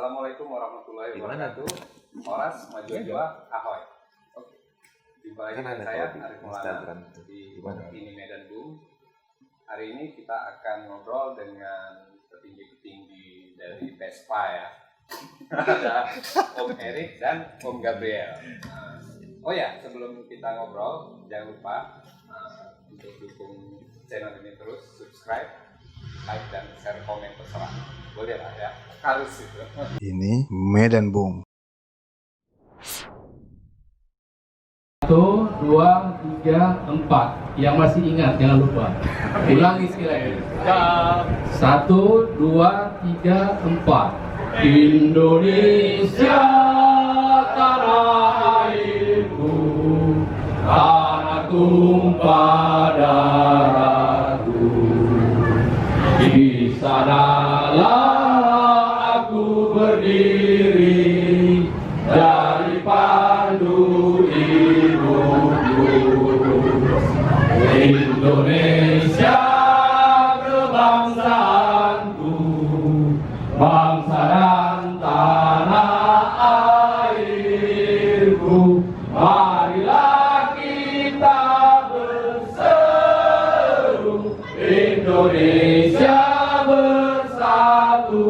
Assalamualaikum warahmatullahi wabarakatuh. Moras maju dua, ahoy. Oke. Jumpa lagi dengan saya Arif Maulana di ini Medan Boom. Hari ini kita akan ngobrol dengan petinggi-petinggi dari Vespa ya. Ada Om Erik dan Om Gabriel. Oh ya, sebelum kita ngobrol, jangan lupa untuk dukung channel ini terus, subscribe, like dan share, komen terserah. Boleh lah ya, harus itu. Ini Medan Boom. 1, 2, 3, 4. Yang masih ingat jangan lupa. Ulangi sekali lagi. 1, 2, 3, 4. Indonesia tanah airku, tanah tumpah darahku. Di sanalah aku berdiri dari pandu ibuku. Indonesia kebangsaanku, bangsa dan tanah airku. Marilah kita berseru, Indonesia bersatu.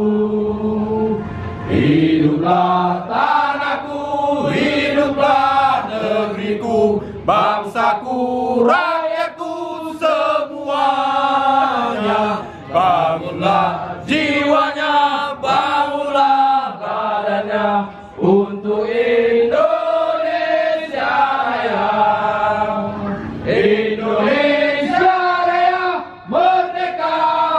Hiduplah tanahku, hiduplah negeriku, bangsaku, rakyatku semuanya. Bangunlah jiwanya, bangunlah badannya untuk Indonesia Raya. Indonesia Raya, merdeka,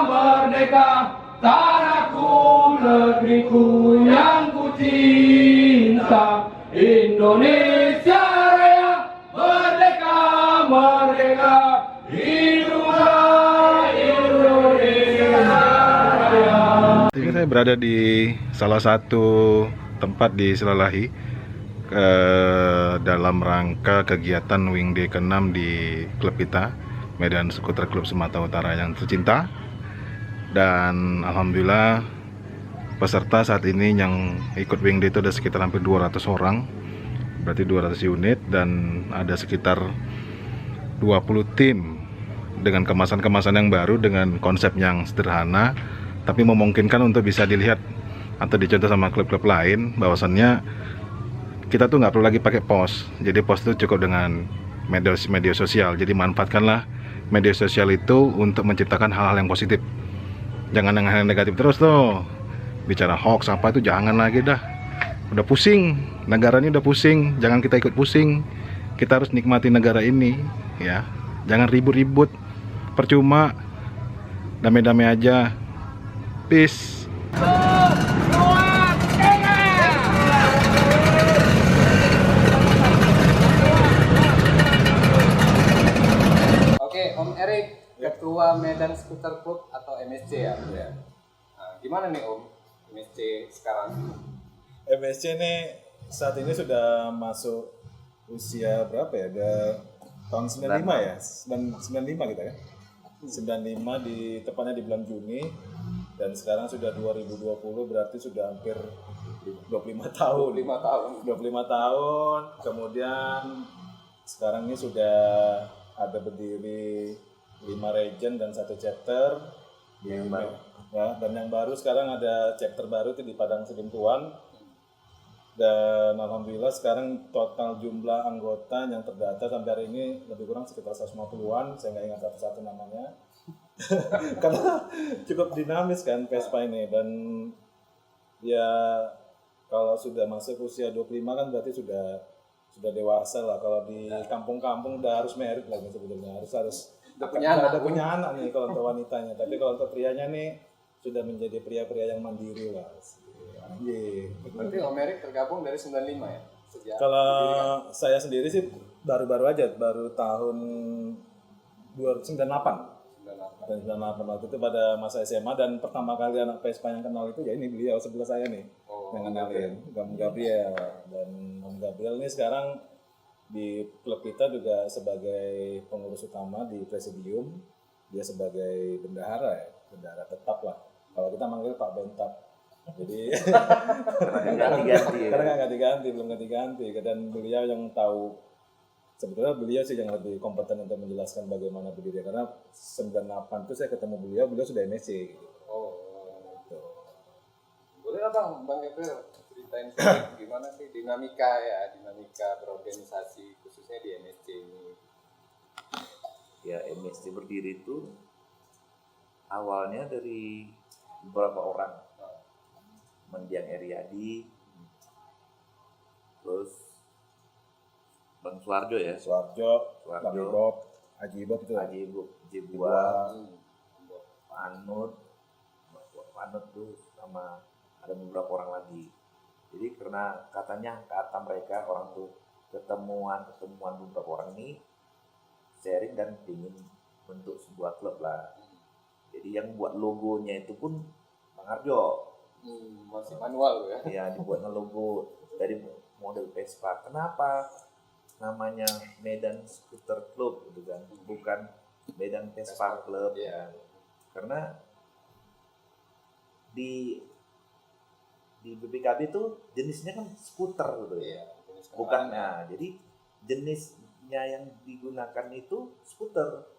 merdeka, tanahku, negeriku yang ku cinta. Indonesia Raya, merdeka, merdeka, hiduplah Indonesia Raya. Ini saya berada di salah satu tempat di Silalahi dalam rangka kegiatan Wing Day ke-6 di klub kita, Medan Skuter Club Sumatera Utara yang tercinta. Dan alhamdulillah peserta saat ini yang ikut Wing Day itu ada sekitar hampir 200 orang, berarti 200 unit, dan ada sekitar 20 tim dengan kemasan-kemasan yang baru, dengan konsep yang sederhana tapi memungkinkan untuk bisa dilihat atau dicontoh sama klub-klub lain, bahwasannya kita tuh nggak perlu lagi pakai pos. Jadi pos itu cukup dengan media sosial. Jadi manfaatkanlah media sosial itu untuk menciptakan hal-hal yang positif. Jangan yang hal negatif terus tuh. Bicara hoax apa itu jangan lagi dah. Udah pusing, negara ini udah pusing. Jangan kita ikut pusing. Kita harus nikmati negara ini, ya. Jangan ribut-ribut. Percuma. Damai-damai aja. Peace. Oke, Om Erik, Ketua Medan Skuter Club atau MSC ya? Nah, gimana nih Om, MSC sekarang? MSC ini saat ini sudah masuk usia berapa ya? Udah tahun 95 ya? 95 kita kan? 95 tepatnya di bulan Juni, dan sekarang sudah 2020, berarti sudah hampir 25 tahun. 25 tahun. Kemudian sekarang ini sudah ada berdiri 5 region dan 1 chapter. Ya, dan yang baru sekarang ada chapter baru itu di Padang Sidimtuan. Dan alhamdulillah sekarang total jumlah anggota yang terdata sampai hari ini lebih kurang sekitar 150-an. Saya nggak ingat satu-satu namanya. Karena cukup dinamis kan Vespa ini, dan ya kalau sudah masuk usia 25 kan berarti sudah dewasa lah. Kalau di kampung-kampung udah harus merit lah sebetulnya, harus ada punya anak nih kalau untuk wanitanya. Tapi kalau untuk prianya nih sudah menjadi pria-pria yang mandiri lah. Berarti Om Erik tergabung dari 95 ya? Kalau saya sendiri sih baru-baru aja, baru tahun 98 waktu itu pada masa SMA, dan pertama kali anak Vespa yang kenal itu ya ini beliau sebelah saya nih, yang kenalin, Om Gabriel. Dan Om Gabriel ini sekarang di klub kita juga sebagai pengurus utama di presidium, dia sebagai bendahara ya, bendahara tetap lah. Kalau kita manggil Pak Bentak. Jadi Karena nggak ganti-ganti ya. karena nggak ganti-ganti, belum ganti-ganti. Dan beliau yang tahu, sebetulnya beliau sih yang lebih kompeten untuk menjelaskan bagaimana berdiri. Karena 98 itu saya ketemu beliau sudah MSc. Gitu. Oh, boleh lah Bang Evel ceritain sedikit gimana sih dinamika berorganisasi khususnya di MSC ini. Ya, MSC berdiri itu awalnya dari beberapa orang. Mendiang Eryadi, terus Bang Suarjo ya, Suarjo, Suarjo. Bang Bob, Haji Bob itu. Haji Jibua, Panut tuh sama ada beberapa orang lagi. Jadi karena katanya kata mereka orang tuh ketemuan beberapa orang ini sharing dan ingin bentuk sebuah klub lah. Jadi yang buat logonya itu pun Bang Arjo. Masih manual ya? Ya, dibuatnya logo dari model Vespa. Kenapa namanya Medan Scooter Club gitu kan, bukan Medan Vespa Club ya? Karena di BPKB itu jenisnya kan skuter gitu ya, bukan. Nah, jadi jenisnya yang digunakan itu skuter.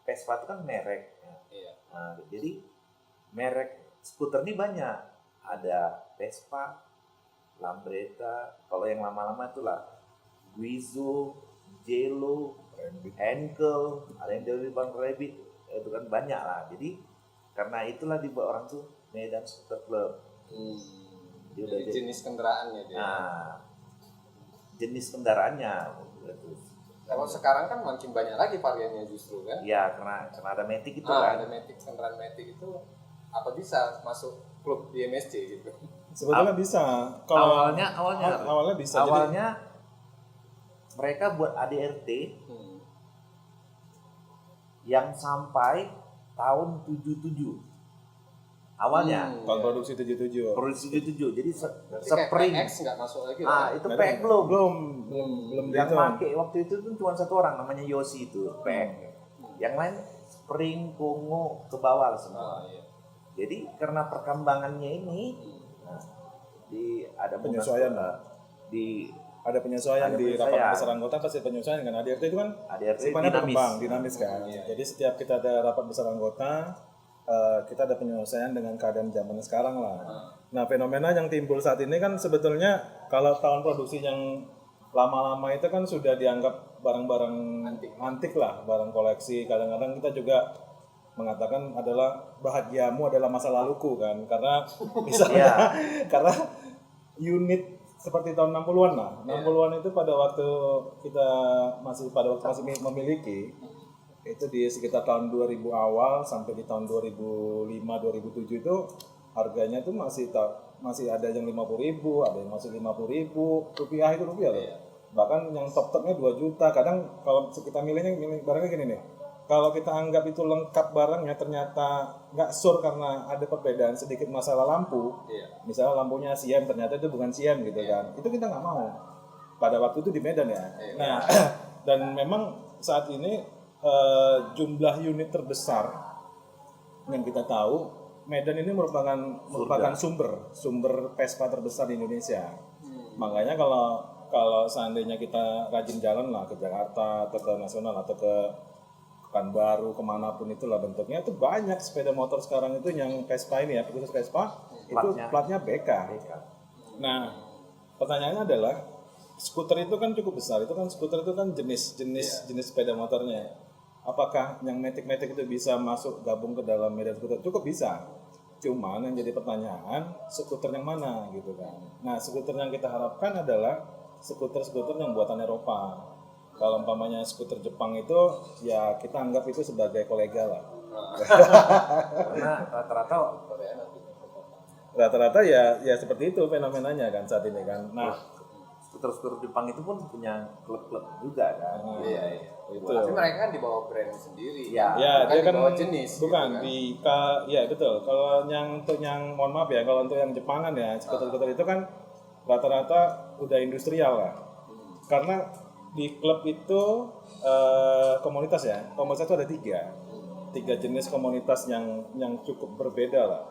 Vespa itu kan merek. Nah, jadi merek skuter ini banyak. Ada Vespa, Lambretta, kalau yang lama-lama itulah Guizo, Jello, Henkel, ada yang dari Bang Rabbit, itu kan banyak lah. Jadi karena itulah dibuat orang tuh Medan Scooter Club. Jadi jenis kendaraannya dia. Nah, jenis kendaraannya. Kalau sekarang kan makin banyak lagi variannya justru kan? Ya, karena ada Matic itu Ada kan. kendaraan Matic itu apa bisa masuk klub di MSC gitu? Sebetulnya bisa. Kalau Awalnya bisa. Awalnya mereka buat ADRT yang sampai tahun 77. Awalnya tahun produksi 77. produksi 77. Jadi Berarti spring. kayak PX nggak masuk lagi Ah, lah. itu PX belum. Belum Yang dihitung. pakai waktu itu tuh cuma satu orang namanya Yosi itu, PX. Yang lain spring, Kongo ke bawah semua. Iya. Jadi karena perkembangannya ini ada Penyesuaian lah. Ada penyesuaian Ada di penyesuaian. rapat besar anggota, pasti penyesuaian kan. ADRT itu kan ADRT sifatnya dinamis. berkembang, dinamis kan. Jadi setiap kita ada rapat besar anggota, kita ada penyesuaian dengan keadaan zaman sekarang lah. Nah, fenomena yang timbul saat ini kan sebetulnya kalau tahun produksi yang lama-lama itu kan sudah dianggap barang-barang antik lah, barang koleksi. Kadang-kadang kita juga mengatakan adalah bahagiamu adalah masa laluku kan, karena misalnya karena unit seperti tahun 60-an lah. 60-an itu pada waktu kita masih memiliki itu di sekitar tahun 2000 awal sampai di tahun 2005 2007 itu harganya tuh masih ada yang 50.000, ada yang masih 50.000 rupiah itu rupiah loh. Bahkan yang top-topnya 2 juta. Kadang kalau kita milih barangnya gini nih. Kalau kita anggap itu lengkap barangnya, ternyata nggak sure karena ada perbedaan sedikit masalah lampu. Misalnya lampunya siam, ternyata itu bukan siam gitu kan. Itu kita nggak mau. Pada waktu itu di Medan ya. Nah, dan memang saat ini jumlah unit terbesar yang kita tahu, Medan ini merupakan sumber Vespa terbesar di Indonesia. Makanya kalau seandainya kita rajin jalan lah ke Jakarta atau ke nasional atau ke Pekanbaru, kemanapun itulah bentuknya, itu banyak sepeda motor sekarang itu yang Vespa ini ya, khusus Vespa, itu platnya BK. Nah, pertanyaannya adalah skuter itu kan cukup besar, skuter itu kan jenis sepeda motornya. Apakah yang Matic itu bisa masuk gabung ke dalam Medan Skuter? Cukup bisa. Cuman yang jadi pertanyaan, skuter yang mana gitu kan. Nah, skuter yang kita harapkan adalah skuter yang buatan Eropa. Kalau umpamanya skuter Jepang itu, ya kita anggap itu sebagai kolega lah. Karena rata-rata ya seperti itu fenomenanya kan saat ini kan. Nah, skuter Jepang itu pun punya klub-klub juga kan. Itu. Tapi mereka kan dibawa brand sendiri. Ya, bukan dia kan dibawa jenis. bukan gitu kan? ya betul. Kalau untuk yang mohon maaf ya, kalau untuk yang Jepangan ya, skuter itu kan rata-rata udah industrial lah. Karena di klub itu komunitas itu ada tiga jenis komunitas yang cukup berbeda lah.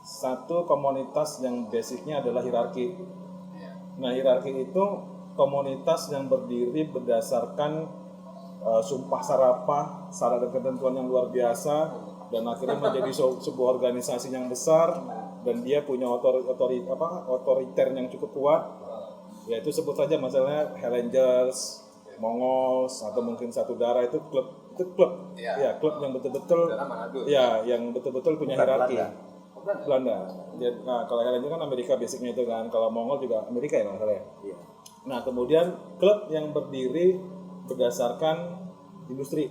satu komunitas yang basicnya adalah hierarki. Nah, hierarki itu komunitas yang berdiri berdasarkan sumpah sarapah, syarat dan ketentuan yang luar biasa, dan akhirnya menjadi sebuah organisasi yang besar, dan dia punya otoriter yang cukup kuat. Yaitu sebut saja misalnya Hell Angels, Mongols, atau mungkin Satu Darah, itu klub. Ya, klub yang betul-betul yang betul-betul punya hierarki. Belanda. Nah, kalau Hell Angels kan Amerika basicnya itu kan, kalau Mongol juga Amerika ya masalahnya. Iya. Nah, kemudian klub yang berdiri berdasarkan industri.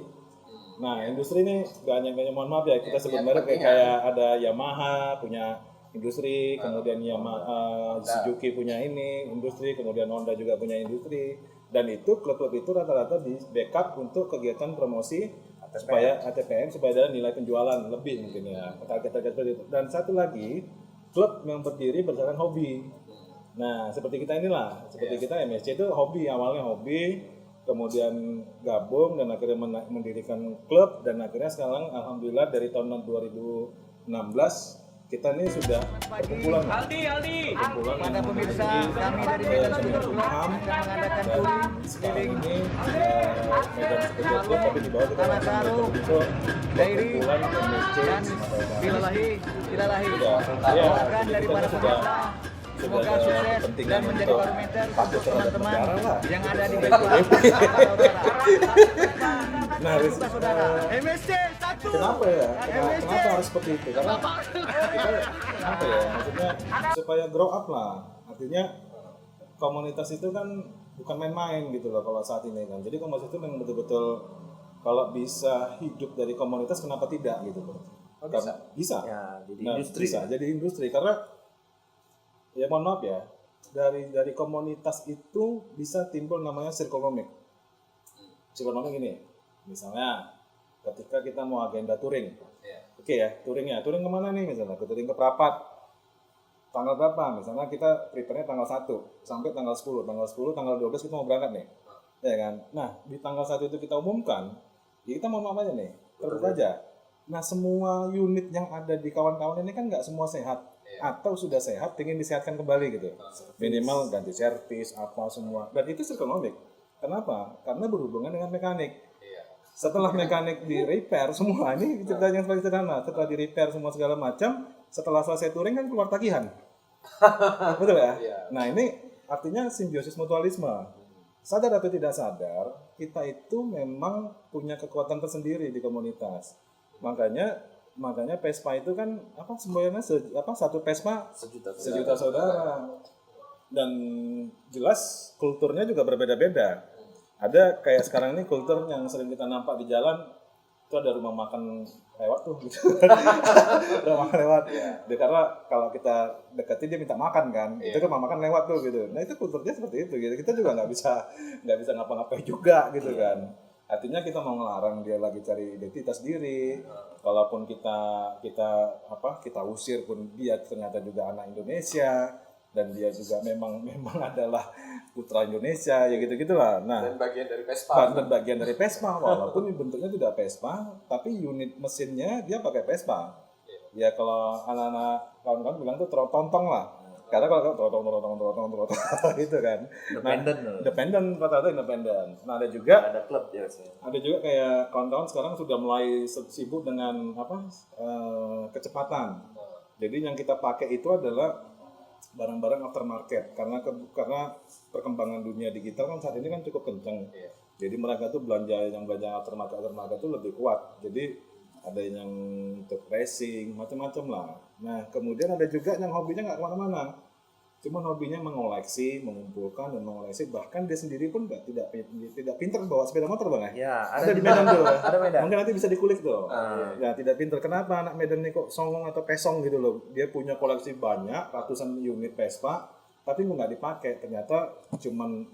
Nah, industri ini gak hanya mohon maaf ya, kita sebut merek kayak ada Yamaha punya industri, kemudian Suzuki punya ini industri, kemudian Honda juga punya industri, dan itu klub-klub itu rata-rata di backup untuk kegiatan promosi supaya ATPM, supaya ada nilai penjualan lebih mungkin ya, target-target seperti itu. Dan satu lagi, klub yang berdiri berdasarkan hobi. Nah, seperti kita inilah, seperti kita MSC itu hobi, awalnya hobi, kemudian gabung dan akhirnya mendirikan klub, dan akhirnya sekarang alhamdulillah dari tahun 2016 kita ini sudah perkumpulan. Perkumpulan pada pemirsa kami dari Medan Sudah mengadakan touring sekarang ini Medan Sudah tapi di bawah kita itu perkumpulan MSC dan Bilalahi ya, doakan dari para pemirsa semoga sukses dan menjadi barometer untuk teman-teman yang ada di Bengkulu. Nah, saudara MSC satu. Kenapa ya? Kenapa harus seperti itu? Karena kita apa ya? Maksudnya supaya grow up lah. Artinya komunitas itu kan bukan main-main gitu loh kalau saat ini kan. Jadi komunitas itu memang betul-betul kalau bisa hidup dari komunitas, kenapa tidak gitu loh? Bisa. Ya, jadi Nah, industri. bisa jadi industri karena ya mohon maaf ya, dari komunitas itu bisa timbul namanya circle-nomic. Circle-nomic ini, misalnya ketika kita mau agenda touring, oke ya, touring kemana nih misalnya, touring ke Prapat, tanggal berapa, misalnya kita prepare-nya tanggal 1 sampai tanggal 10, tanggal 12 kita mau berangkat nih, ya kan. Nah, di tanggal 1 itu kita umumkan, ya kita mau apa aja nih, terbuka aja. Nah, semua unit yang ada di kawan-kawan ini kan nggak semua sehat, atau sudah sehat, ingin disehatkan kembali gitu. Minimal ganti servis, apa semua. Dan itu circle-nomic. Kenapa? Karena berhubungan dengan mekanik. Setelah mekanik di repair semua, ini ceritanya yang paling sederhana. Setelah di repair semua segala macam, setelah selesai touring kan keluar tagihan. Betul ya? Nah, ini artinya simbiosis mutualisme. Sadar atau tidak sadar, kita itu memang punya kekuatan tersendiri di komunitas. Makanya Vespa itu kan semboyannya satu Vespa sejuta saudara. Dan jelas kulturnya juga berbeda-beda. Ada kayak sekarang ini kultur yang sering kita nampak di jalan, itu ada rumah makan lewat tuh gitu. Rumah makan lewat. Karena kalau kita deketin dia minta makan kan, itu rumah makan lewat tuh gitu. Nah, itu kulturnya seperti itu gitu. Kita juga nggak bisa ngapa-ngapain juga gitu kan. Artinya kita mau ngelarang dia lagi cari identitas diri. Walaupun kita usir pun dia ternyata juga anak Indonesia, dan dia juga memang adalah putra Indonesia, ya gitu-gitulah. Nah, dan bagian dari Vespa. Walaupun bentuknya tidak Vespa, tapi unit mesinnya dia pakai Vespa. Ya kalau anak-anak kawan-kawan bilang tuh trotontong lah. Karena kalau trotong gitu kan. Independen, rata-rata independen. Nah, ada klub ya. Ada juga kayak kawan-kawan sekarang sudah mulai sibuk dengan kecepatan. Jadi yang kita pakai itu adalah barang-barang aftermarket, karena perkembangan dunia digital kan saat ini kan cukup kencang. Jadi mereka tuh belanja aftermarket itu lebih kuat. Jadi ada yang untuk racing, macam-macam lah. Nah, kemudian ada juga yang hobinya nggak kemana-mana, cuma hobinya mengoleksi, mengumpulkan dan mengoleksi. Bahkan dia sendiri pun tidak pintar bawa sepeda motor, bang ya. Ada di Medan tuh. Ada Medan. Mungkin nanti bisa dikulik tuh. Ya, tidak pintar. Kenapa anak Medan ini kok songong atau pesong gitu loh? Dia punya koleksi banyak, ratusan unit Vespa, tapi nggak dipakai. Ternyata cuman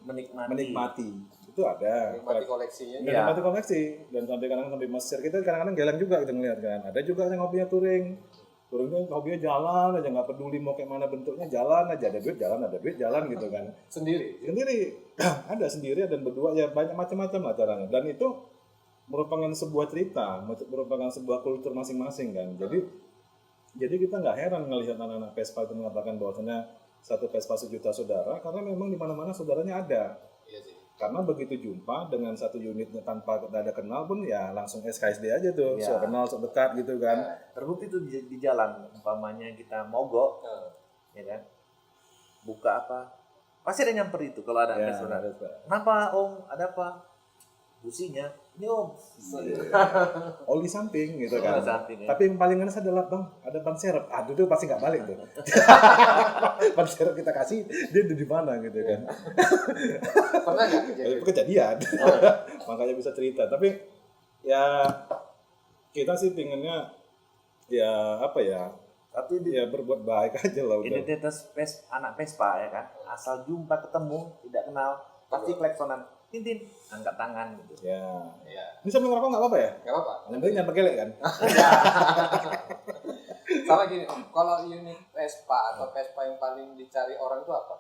menikmati. Itu ada. Menikmati koleksinya. Menikmati koleksi. Dan kadang-kadang sampai Mesir kita kadang-kadang geleng juga kita ngeliat kan. Ada juga yang hobinya touring. Touring itu hobinya jalan aja, nggak peduli mau kayak mana bentuknya, jalan aja, ada duit jalan gitu kan. Sendiri ada sendiri dan berdua, ya banyak macam-macam lah caranya. Dan itu merupakan sebuah cerita, merupakan sebuah kultur masing-masing kan. Jadi Jadi kita nggak heran ngelihat anak-anak Vespa itu mengatakan bahwasanya satu Vespa 1 juta saudara, karena memang di mana-mana saudaranya ada. Iya sih. Karena begitu jumpa dengan satu unitnya tanpa ada kenal pun ya langsung SKSD aja tuh, Ya. sok kenal, sok dekat gitu kan. Terbukti tuh di jalan, umpamanya kita mogok, ya kan, buka apa, pasti ada nyamper itu kalau ada Ya, saudara. ada, Pak. Kenapa om? Ada apa? Businya, ini om. Oli samping gitu Oli kan. samping, ya. Tapi yang paling ngenes adalah bang, ada ban serep. Aduh tuh pasti nggak balik tuh. Ban serep kita kasih, dia di mana gitu kan. Pernah nggak kejadian? Itu kejadian. Makanya bisa cerita. Tapi ya kita sih pinginnya ya apa ya? Tapi Ya berbuat baik aja lah udah. identitas anak Vespa ya kan, asal jumpa ketemu tidak kenal pasti klaksonan, tintin, angkat tangan gitu. Ya. Iya. Ini sambil ngerokok nggak apa-apa ya? Nggak apa-apa. Yang penting nyampe gelek kan. Sama gini, Om. Kalau unit Vespa atau Vespa yang paling dicari orang itu apa?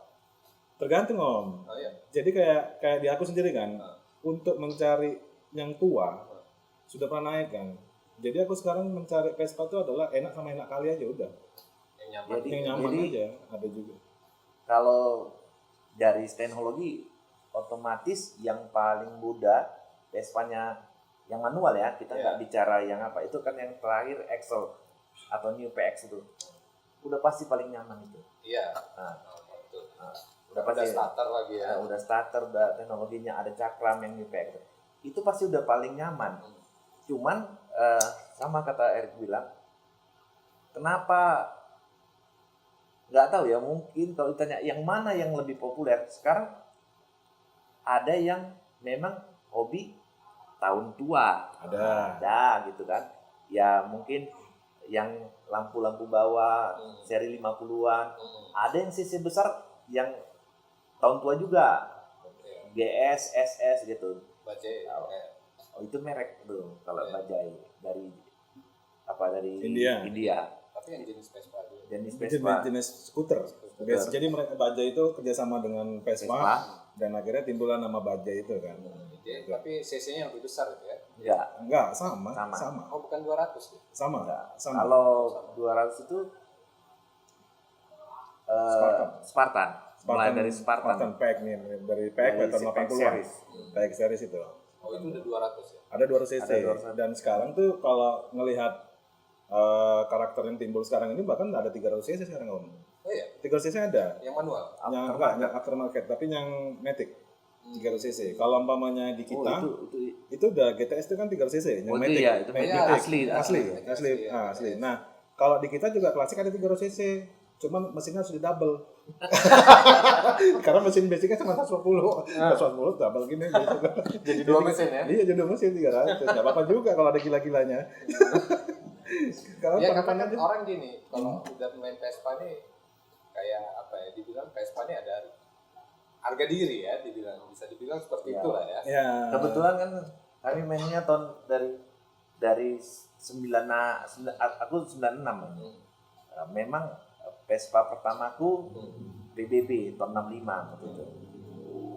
Tergantung om. Oh iya. Jadi kayak di aku sendiri kan, untuk mencari yang tua sudah pernah naik kan. Jadi aku sekarang mencari Vespa itu adalah enak sama enak kali aja udah. Yang nyaman. Yang nyaman Jadi- aja ada juga. Kalau dari teknologi otomatis yang paling mudah Vespanya yang manual ya, kita nggak bicara yang apa, itu kan yang terakhir Excel atau New PX itu udah pasti paling nyaman itu. Iya. Nah, Betul. udah Udah pasti starter lagi ya. udah starter, udah teknologinya, ada cakram yang New PX itu pasti udah paling nyaman. Cuman sama kata Eric bilang, kenapa nggak tahu ya, mungkin kalau ditanya yang mana yang lebih populer sekarang, ada yang memang hobi tahun tua ada gitu kan ya, mungkin yang lampu-lampu bawah seri 50-an, ada yang cc besar yang tahun tua juga, GS, SS gitu. Bajai. Oh, itu merek tuh kalau Bajai dari India. Tapi yang jenis Vespa dulu. jenis Jenis, Vespa. jenis skuter. Jadi mereka Bajaj itu kerjasama dengan Vespa, dan akhirnya timbullah nama Bajaj itu kan. Jadi, tapi cc-nya lebih besar gitu ya. Enggak, Enggak, sama. Oh, bukan 200 ya? Sama. kalau 200 itu Spartan. Mulai dari Spartan. Pack nih, dari Pack Dari tahun si 80-an. series. Pack series itu. Oh, itu udah 200 ya? Ada 200 cc. Ada 200. Dan sekarang tuh kalau ngelihat karakter yang timbul sekarang ini bahkan ada 300 cc sekarang om. Oh iya, 300 cc ada. yang manual. Yang enggak, yang aftermarket, tapi yang Matic 300 cc. Kalau umpamanya di kita itu udah GTS itu kan 300 cc, yang Oh, itu Matic. ya, itu Matic. asli. Asli. Nah, kalau di kita juga klasik ada 300 cc. Cuman mesinnya harus di double. Karena mesin basicnya cuma 120. 120 double gini gitu. Jadi dua mesin ya? Iya, jadi 2 mesin 300. Enggak apa-apa juga kalau ada gila-gilanya. Kalau Ya, karena pan-pan kan aja. orang gini, kalau udah main Vespa nih, kayak apa ya, dibilang Vespa nih ada harga diri ya, bisa dibilang seperti itulah ya. Ya. Kebetulan kan kami mainnya tahun dari aku 96. Memang Vespa pertamaku BBB tahun 65 waktu itu.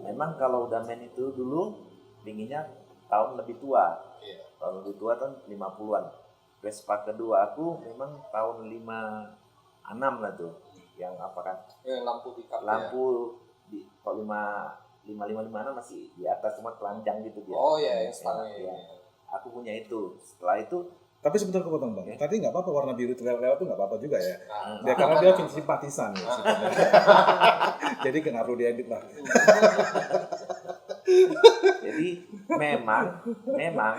Memang kalau udah main itu dulu pinginnya tahun lebih tua. Iya. Tahun lebih tua tahun 50-an. Vespa kedua aku memang tahun 56 lah tuh. Yang apa kan? Yang lampu pickup Lampu di kalau 5556 masih di atas, cuma telanjang gitu dia. Oh iya, yang stangnya Iya. ini. Aku punya itu. Setelah itu Tapi sebentar aku potong bang. Tadi nggak apa-apa warna biru lewat tuh nggak apa-apa juga ya. Nah, Dia karena dia simpatisan. Ya, jadi ngaruh di edit lah. jadi memang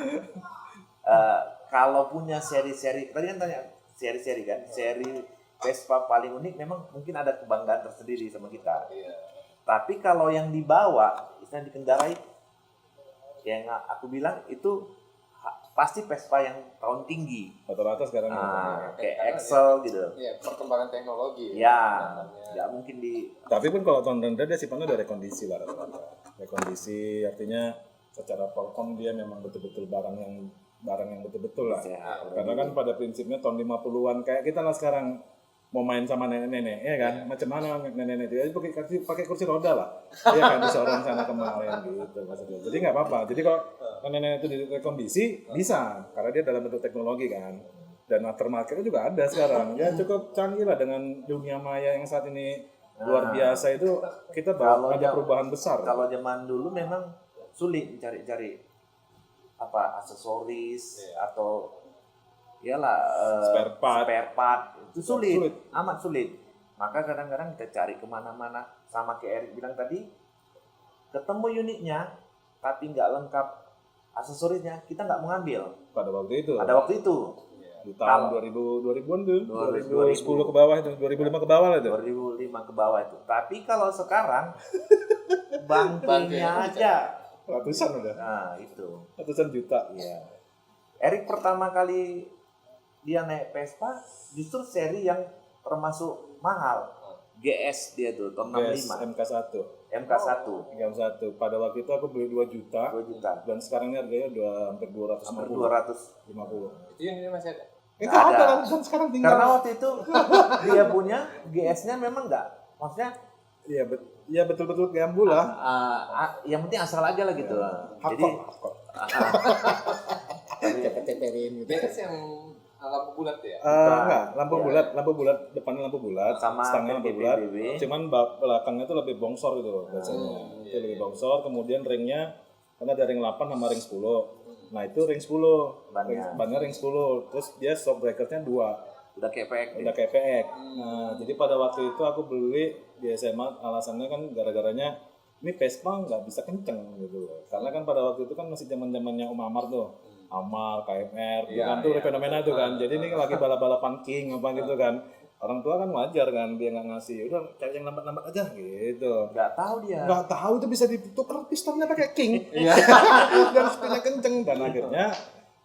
kalau punya seri-seri, tadi kan tanya seri-seri kan, seri Vespa paling unik memang mungkin ada kebanggaan tersendiri sama kita. iya. Tapi kalau yang dibawa, istilah dikendarai, yang aku bilang itu pasti Vespa yang tahun tinggi. Rata-rata sekarang. Kayak Excel gitu. Iya, perkembangan teknologi. Ya, Namanya. nggak mungkin di Tapi pun kalau tahun rendah dia sifatnya udah rekondisi lah rata-rata. Rekondisi artinya secara perform dia memang betul-betul barang yang betul-betul lah. Ya, Karena kan pada prinsipnya tahun 50-an kayak kita lah sekarang mau main sama nenek-nenek, ya kan? Macam mana nenek-nenek itu? Ya pakai kursi roda lah, ya kan? Disorong sana kemarin gitu maksudnya. Jadi nggak apa-apa. Jadi kalau nenek-nenek itu direkondisi bisa, karena dia dalam bentuk teknologi kan. dan aftermarketnya juga ada sekarang. Ya cukup canggih lah dengan dunia maya yang saat ini luar biasa itu, kita Kalau ada perubahan besar. Kalau zaman dulu memang sulit cari-cari apa aksesoris atau iyalah spare part itu sulit, amat sulit. Maka kadang-kadang kita cari kemana-mana, sama kayak Erik bilang tadi, ketemu unitnya tapi nggak lengkap aksesorisnya, kita nggak mau ngambil. Pada waktu itu. Di tahun 2000-an tuh, 2010 ke bawah itu, 2005 ke bawah lah itu. 2005 ke bawah itu. Tapi kalau sekarang bangkainya aja ratusan udah. Nah, itu. Ratusan juta. Iya. Erik pertama kali dia naik Vespa justru seri yang termasuk mahal. GS dia tuh, tahun 65. MK1. MK1. MK1. Pada waktu itu aku beli 2 juta. 2 juta. Dan sekarang ini harganya udah hampir 250. Hampir 250. Itu yang ini masih ada. Itu ada kan sekarang tinggal. Karena waktu itu dia punya GS-nya memang enggak. Maksudnya iya betul-betul gambu lah. yang penting asal aja lah gitu. Jadi cepetin gitu. BS yang lampu bulat ya? Enggak, lampu bulat, depannya lampu bulat, sama stangnya lampu bulat. BBB. Cuman belakangnya itu lebih bongsor gitu biasanya. Itu lebih bongsor, kemudian ringnya karena ada ring 8 sama ring 10. Nah, itu ring 10. Bannya ring 10. Terus dia shock breakernya 2. Udah kepek. Nah, jadi pada waktu itu aku beli di SMA, alasannya kan gara-garanya ini Vespa nggak bisa kenceng gitu loh. Karena kan pada waktu itu kan masih zaman-zamannya Om Amar tuh. Amar, KMR, itu kan tuh fenomena tuh kan. Jadi ini lagi balap-balapan king apa gitu kan. Orang tua kan wajar kan, dia nggak ngasih. Udah cari yang lambat-lambat aja gitu. Nggak tahu dia. Nggak tahu itu bisa ditukar pistonnya pakai king. Dan speednya kenceng. Dan akhirnya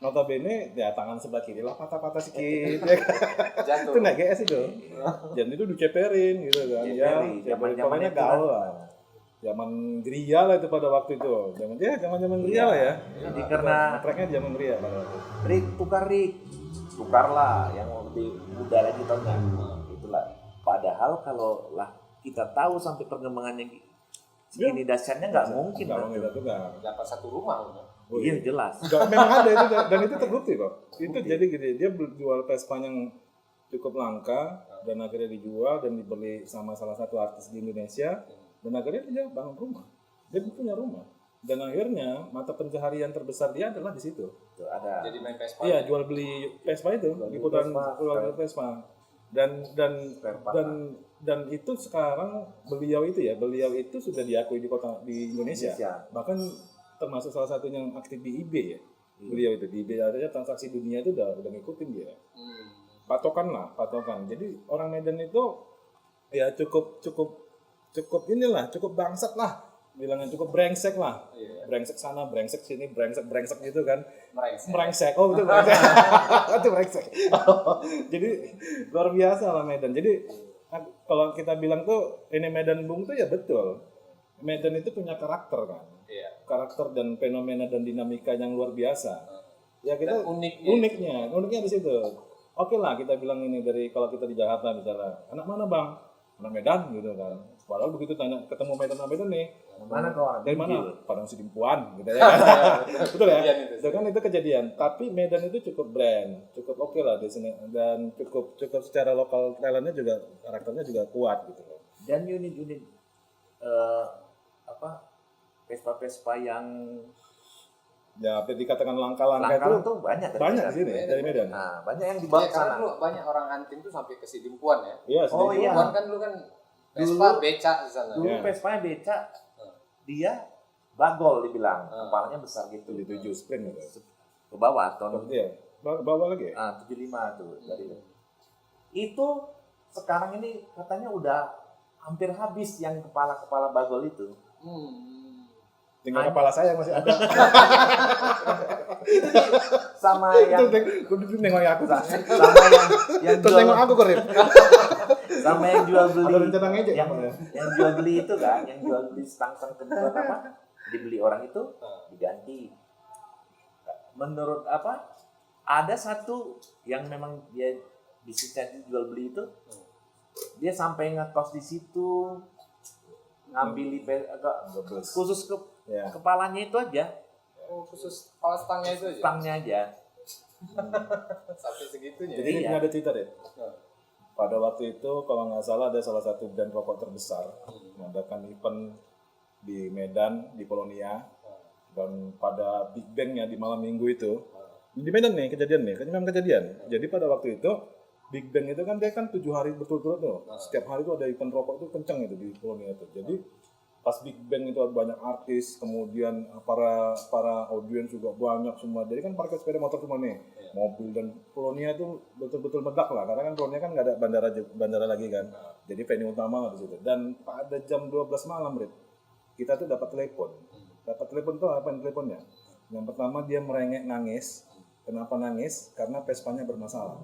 notabene ya tangan sebelah kiri lah patah-patah sedikit ya kan. Itu naik GS itu. Dan itu diceperin gitu kan. Ya, pokoknya gaul lah. Zaman Gria lah itu pada waktu itu. Zaman Gria lah ya. Jadi karena tracknya zaman Gria pada waktu. Tukarlah yang lebih muda lagi tahunnya. Itulah. Padahal kalau lah kita tahu sampai perkembangannya segini dahsyatnya nggak mungkin. Nggak mungkin itu kan. Dapat satu rumah loh. Iya jelas. Memang ada itu dan itu terbukti kok. Itu jadi gini, dia jual Vespa yang cukup langka dan akhirnya dijual dan dibeli sama salah satu artis di Indonesia dan akhirnya dia bangun rumah. Dia punya rumah. Dan akhirnya mata pencaharian terbesar dia adalah di situ. Tuh, ada. Jadi main Vespa. Iya, jual beli Vespa itu, liputan jual Vespa. Dan itu sekarang beliau itu sudah diakui di Indonesia. Bahkan termasuk salah satunya yang aktif di eBay ya. Beliau itu di eBay artinya transaksi dunia itu udah ngikutin dia. Patokan. Jadi orang Medan itu ya cukup bangsat lah. Bilangnya cukup brengsek lah. Brengsek sana, brengsek sini, brengsek gitu kan. Brengsek. Oh, betul brengsek. Itu brengsek. Jadi luar biasa lah Medan. Jadi kalau kita bilang tuh ini Medan Bung tuh ya betul. Medan itu punya karakter kan. Karakter dan fenomena dan dinamika yang luar biasa. Ya kita uniknya di situ. Oke lah kita bilang ini dari kalau kita di Jakarta misalnya, anak mana bang? Anak Medan gitu kan. Padahal begitu tanya ketemu Medan nih, mana kau? Dari mana? Padang Sidimpuan gitu ya. Betul ya? Itu kan itu kejadian. Tapi Medan itu cukup brand, cukup oke lah di sini dan cukup secara lokal talentnya juga karakternya juga kuat gitu loh. Dan unit-unit Vespa yang ya dikatakan langka-langka itu banyak di sini dari Medan. Nah, banyak yang dibawa Karena dulu banyak orang hunting tuh sampai ke Sidimpuan ya. Iya, Sidimpuan kan dulu kan Vespa becak di sana. Dulu Vespa becak dia bagol dibilang, kepalanya besar gitu. 77 sprint gitu. Ke bawah tahun. Iya, bawah lagi. 75 tuh dari itu. Sekarang ini katanya udah hampir habis yang kepala bagol itu. Tinggal kepala saya yang masih ada. Sama yang nengok aku. Sama yang tengok aku Korip. Sama yang jual beli. Ada rencana ngejek yang jual beli itu kan, yang jual beli stang-stang kebutuhan apa? Dibeli orang itu diganti. Menurut ada satu yang memang dia bisnisnya jual beli itu, dia sampai ngekos di situ, ngambil khusus kepalanya itu aja. Oh, khusus kepala stangnya itu aja. Stangnya aja. Sampai segitunya. Jadi ini ada cerita deh. Pada waktu itu kalau nggak salah ada salah satu brand rokok terbesar mengadakan event di Medan, di Polonia, dan pada Big Bang-nya di malam minggu itu di Medan nih kejadian. Jadi pada waktu itu Big Bang itu kan dia kan 7 hari berturut-turut tuh. Setiap hari itu ada event rokok itu kenceng itu di Polonia itu. Jadi pas Big Bang itu banyak artis, kemudian para audiens juga banyak semua. Jadi kan parkir sepeda motor semua nih, mobil, dan Polonia itu betul-betul meledak lah. Karena kan Polonia kan nggak ada bandara lagi kan. Jadi venue utama di situ. Dan pada jam 12 malam, Rit, kita tuh dapat telepon. Dapat telepon tuh apa yang teleponnya? Yang pertama dia merengek nangis. Kenapa nangis? Karena Vespanya bermasalah.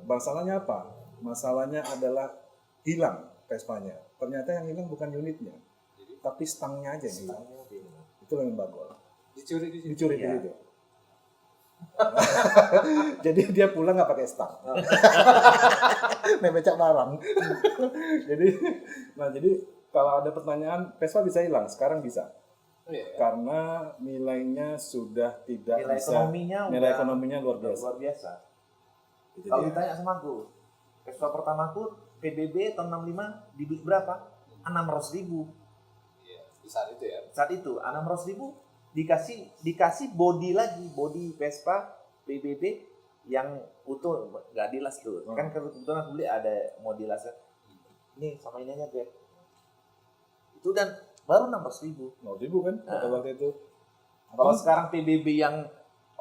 Masalahnya apa? Masalahnya adalah hilang Vespanya. Ternyata yang hilang bukan unitnya, tapi stangnya aja yang hilang. Itu yang bagol. Dicuri di situ. Dicuri di situ. Jadi dia pulang nggak pakai stang. Nebecak barang. jadi kalau ada pertanyaan, Vespa bisa hilang, sekarang bisa. Karena nilainya sudah tidak bisa. Nilai ekonominya luar biasa. Itu Kalau dia. ditanya sama aku, Vespa pertamaku PBB tahun 65 dibeli berapa? 600.000. Iya, di saat itu ya. Saat itu 600.000 dikasih body lagi, body Vespa PBB yang utuh, nggak dilas tuh. Kan kebetulan aku beli ada mau dilasnya. Ini sama ini aja, Beb. Itu dan baru 600.000. 100.000 kan pada waktu itu. Kalau sekarang PBB yang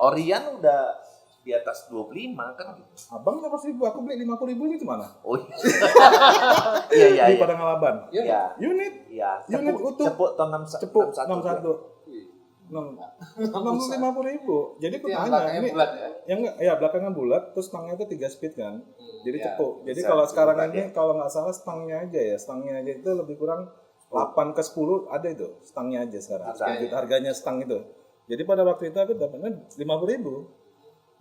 Orion udah di atas 25 kan. Abang 100.000, aku beli 50.000 itu mana? Oh iya. Di Padang Alaban. Iya. Unit Iya. Unit utuh. Cepuk tahun 61. 50.000. Jadi aku Itu yang tanya belakangnya ini bulat ya. yang enggak ya belakangnya bulat, terus stangnya itu 3 speed kan. Jadi ya, cepuk. Jadi bisa kalau sekarang dibuka, ini kalau nggak salah stangnya aja ya, stangnya aja itu lebih kurang 8 ke 10 ada itu stangnya aja sekarang. Harganya stang itu. Jadi pada waktu itu aku dapatnya 50.000.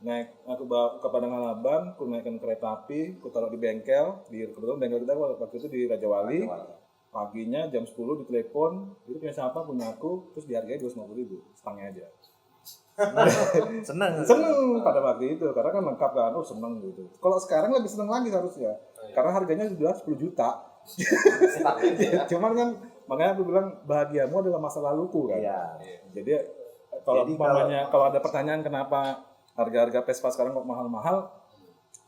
Naik, aku bawa ke Padang Alaban, aku naikkan kereta api, aku taruh di bengkel, kebetulan bengkel kita waktu itu di Raja Wali. Paginya jam 10 ditelepon, itu punya siapa, punya aku, terus dihargai 250.000, stangnya aja. Seneng pada waktu itu, karena kan lengkap kan, seneng gitu. Kalau sekarang lebih seneng lagi harusnya, karena harganya sudah 10 juta. Cuman kan, makanya aku bilang bahagiamu adalah masa laluku kan. Iya. Jadi kalau ada pertanyaan kenapa harga-harga Vespa sekarang kok mahal-mahal,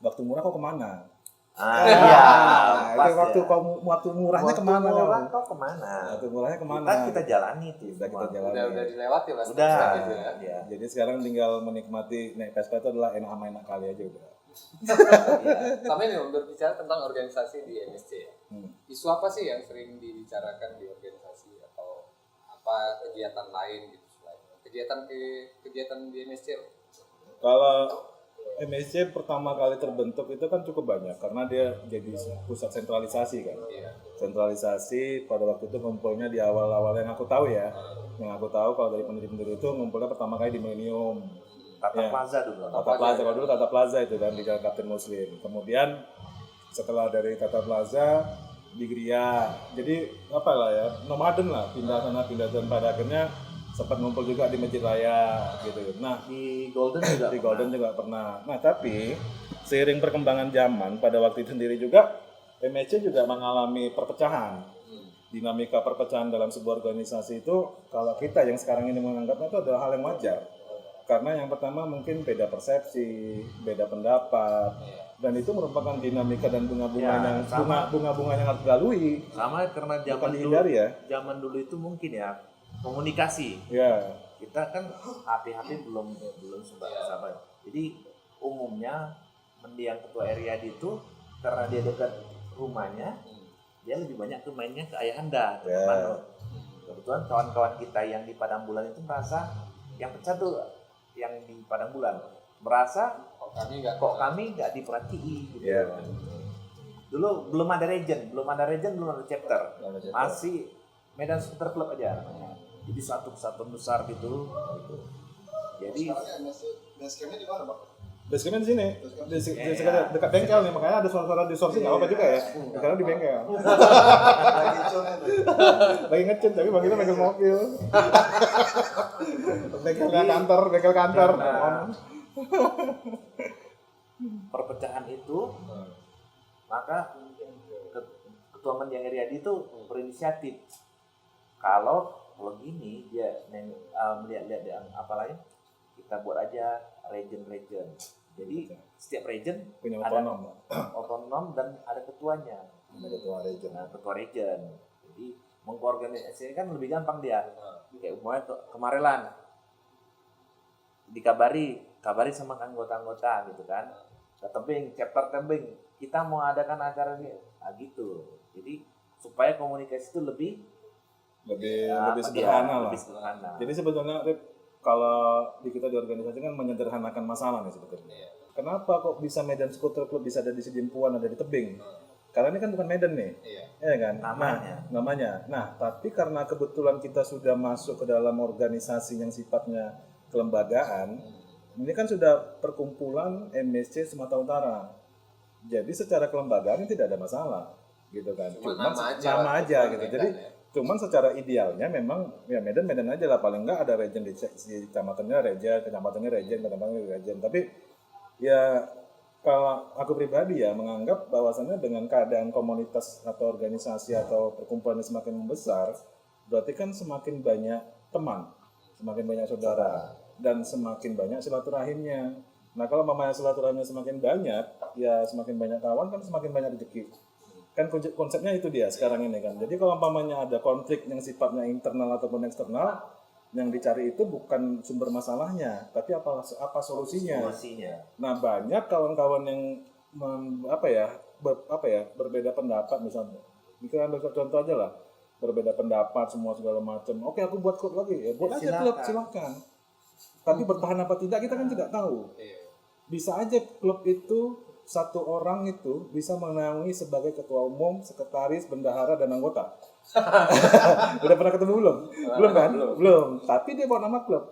waktu murah kok kemana? Iya. Waktu murahnya kemana? Waktu murahnya kemana? Kita jalani itu. Kita jalani. Udah dilewati lah. Udah. Gitu ya. Ya. Jadi sekarang tinggal menikmati naik Vespa itu adalah enak kali aja udah. Sama ini Om, berbicara tentang organisasi di MSC. Isu apa sih yang sering dibicarakan di organisasi atau apa kegiatan lain gitu selain kegiatan di MSC? Kalau MSC pertama kali terbentuk itu kan cukup banyak karena dia jadi pusat sentralisasi kan. Iya. Sentralisasi pada waktu itu ngumpulnya di awal-awal yang aku tahu ya. Yang aku tahu kalau dari pendiri-pendiri itu ngumpulnya pertama kali di Millennium. Tata Plaza dulu. Tata Plaza, kalau dulu Tata Plaza itu kan di Jalan Kapten Muslim. Kemudian setelah dari Tata Plaza di Gria. Jadi apa lah ya, nomaden lah, pindah sana pindah dan pada akhirnya sempat ngumpul juga di Masjid Raya gitu. Nah, Di Golden juga. di Golden juga pernah. Nah, tapi seiring perkembangan zaman pada waktu itu sendiri juga MSC juga mengalami perpecahan. Dinamika perpecahan dalam sebuah organisasi itu kalau kita yang sekarang ini menganggapnya itu adalah hal yang wajar. Karena yang pertama mungkin beda persepsi, beda pendapat, dan itu merupakan dinamika dan bunga-bunga yang harus dilalui. Sama karena zaman dulu, dihindari ya. zaman dulu itu mungkin ya komunikasi. Ya. Kita kan HP belum sama. Jadi umumnya mendiang ketua RIAD itu karena dia dekat rumahnya, dia lebih banyak ke mainnya ke Ayahanda. Ya. Kebetulan kawan-kawan kita yang di Padang Bulan itu merasa yang pecah tuh yang di Padang Bulan merasa kami nggak diperhatiin gitu. Ya. Dulu belum ada region, belum ada chapter. Masih Medan Scooter Club aja. Jadi satu kesatuan besar gitu. Jadi basecampnya di mana, Bang? Basecampnya di sini, dekat bengkel nih, makanya ada suara-suara di sourcing nggak apa juga ya, karena di bengkel. Lagi ngecen tapi bang kita bengkel mobil. Bengkel kantor. perpecahan itu, maka Ketua Mendiang Riyadi itu berinisiatif. Kalau gini dia melihat-lihat yang apa lain, kita buat aja region-region. Jadi setiap region Punya ada otonom. dan ada ketuanya. Ada ketua region. Nah, ketua region. Jadi mengkoordinasi kan lebih gampang dia. Kayak umumnya kemarin lah kabari sama anggota-anggota gitu kan. Ke tebing, chapter tebing, kita mau adakan acara ini. Nah, gitu. Jadi supaya komunikasi itu lebih sederhana lah. Lebih sederhana. Jadi sebetulnya Rip, kalau di kita di organisasi kan menyederhanakan masalah nih sebetulnya. Kenapa kok bisa Medan Skuter Club bisa ada di Sidimpuan, ada di tebing? Karena ini kan bukan Medan nih, ya kan? Namanya. Nah, tapi karena kebetulan kita sudah masuk ke dalam organisasi yang sifatnya kelembagaan, ini kan sudah perkumpulan MSC Sumatera Utara. Jadi secara kelembagaan ini tidak ada masalah, gitu kan? Cuma nama aja gitu. Jadi cuman secara idealnya memang ya Medan aja lah, paling enggak ada region di kecamatannya region. Tapi ya kalau aku pribadi ya menganggap bahwasannya dengan keadaan komunitas atau organisasi atau perkumpulan yang semakin membesar, berarti kan semakin banyak teman, semakin banyak saudara, dan semakin banyak silaturahimnya. Nah kalau mamanya silaturahimnya semakin banyak, ya semakin banyak kawan kan semakin banyak rezeki. Kan konsepnya itu dia sekarang ini kan. Jadi kalau mamanya ada konflik yang sifatnya internal ataupun eksternal, yang dicari itu bukan sumber masalahnya, tapi apa solusinya. Nah banyak kawan-kawan yang berbeda pendapat misalnya. Ini kan contoh aja lah, berbeda pendapat semua segala macam. Oke aku buat klub lagi, ya buat aja klub silakan. Tapi bertahan apa tidak kita kan tidak tahu. Bisa aja klub itu satu orang itu bisa menaungi sebagai ketua umum, sekretaris, bendahara dan anggota. Udah pernah ketemu belum? Belum kan? Belum. Tapi dia bawa nama klub.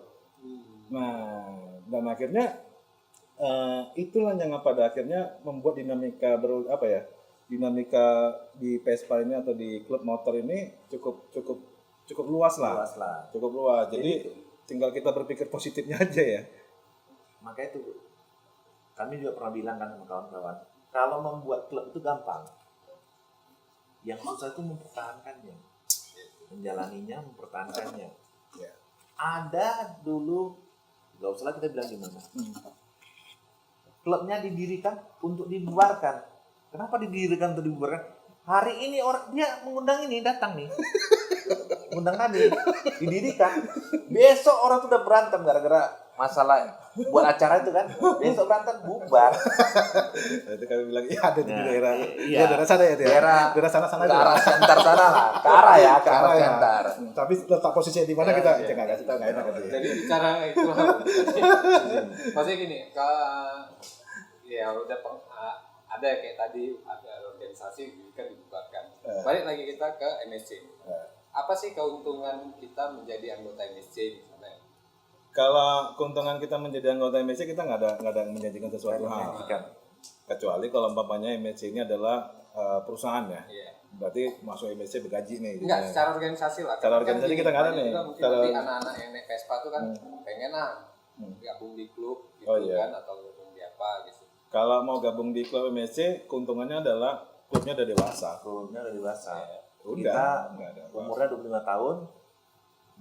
Nah, dan akhirnya itulah yang pada akhirnya membuat dinamika dinamika di Vespa ini atau di klub motor ini cukup luas lah. Cukup luas. Jadi tinggal kita berpikir positifnya aja ya. Maka itu kami juga pernah bilang kan sama kawan-kawan, kalau membuat klub itu gampang. Yang susah itu mempertahankannya, menjalaninya, mempertahankannya. Ada dulu, gak usah lah kita bilang di mana. Klubnya didirikan untuk dibubarkan. Kenapa didirikan untuk dibubarkan? Hari ini orang dia mengundang ini datang nih, mengundang kami, didirikan. Besok orang tuh udah berantem gara-gara masalah buat acara itu kan, besok berantem bubar. Itu kami bilang ada di daerah sana ya, daerah sana ke arah center sana lah, ke arah center. Tapi letak posisinya di mana kita nggak kasih tahu, nggak enak. Jadi bicara itu maksudnya gini, ya udah ada kayak tadi ada organisasi kan dibubarkan. Balik lagi kita ke MSC. Apa sih keuntungan kita menjadi anggota MSC misalnya? Kalau keuntungan kita menjadi anggota MSC, kita nggak ada menjanjikan sesuatu hal. Kecuali kalau umpamanya MSC ini adalah perusahaan ya. Berarti masuk MSC bergaji nih. Enggak, secara organisasi lah. Secara organisasi kita nggak ada nih. Mungkin anak-anak yang naik Vespa itu kan pengen gabung di klub gitu kan, atau gabung di apa gitu. Kalau mau gabung di klub MSC, keuntungannya adalah klubnya udah dewasa. Kita umurnya 25 tahun,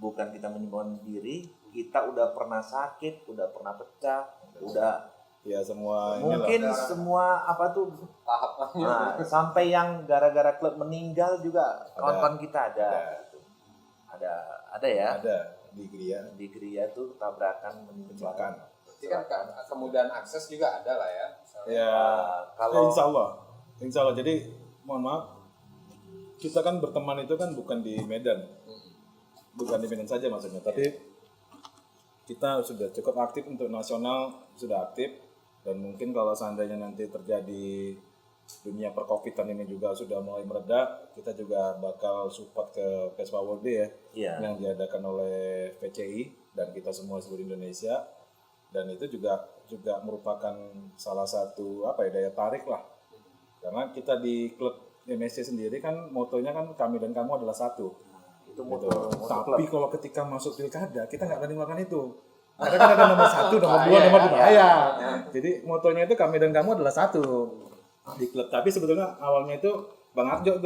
bukan kita menyembuhkan diri, kita udah pernah sakit, udah pernah pecah, udah ya semua mungkin inilah. Semua apa tuh tahapnya. Sampai yang gara-gara klub meninggal juga kawan-kawan kita ada ya. Ada di Gria tuh tabrakan meninggal. Jadi kan kemudahan akses juga ada lah ya. Ya, kalau Insya Allah. Jadi mohon maaf, kita kan berteman itu kan bukan di Medan saja maksudnya, tapi kita sudah cukup aktif untuk nasional, sudah aktif, dan mungkin kalau seandainya nanti terjadi dunia perkovitan ini juga sudah mulai mereda, kita juga bakal support ke Vespa World Day yang diadakan oleh VCI dan kita semua seluruh Indonesia, dan itu juga merupakan salah satu daya tarik lah, karena kita di klub MSC sendiri kan motonya kan kami dan kamu adalah satu. Itu moto gitu. Tapi kalau ketika masuk pilkada kita nggak berani melakukan itu. Karena kan ada nomor 1, nomor 2, nomor 5. Iya. Ya. Jadi motonya itu kami dan kamu adalah satu di klub. Tapi sebetulnya awalnya itu Bang Arjo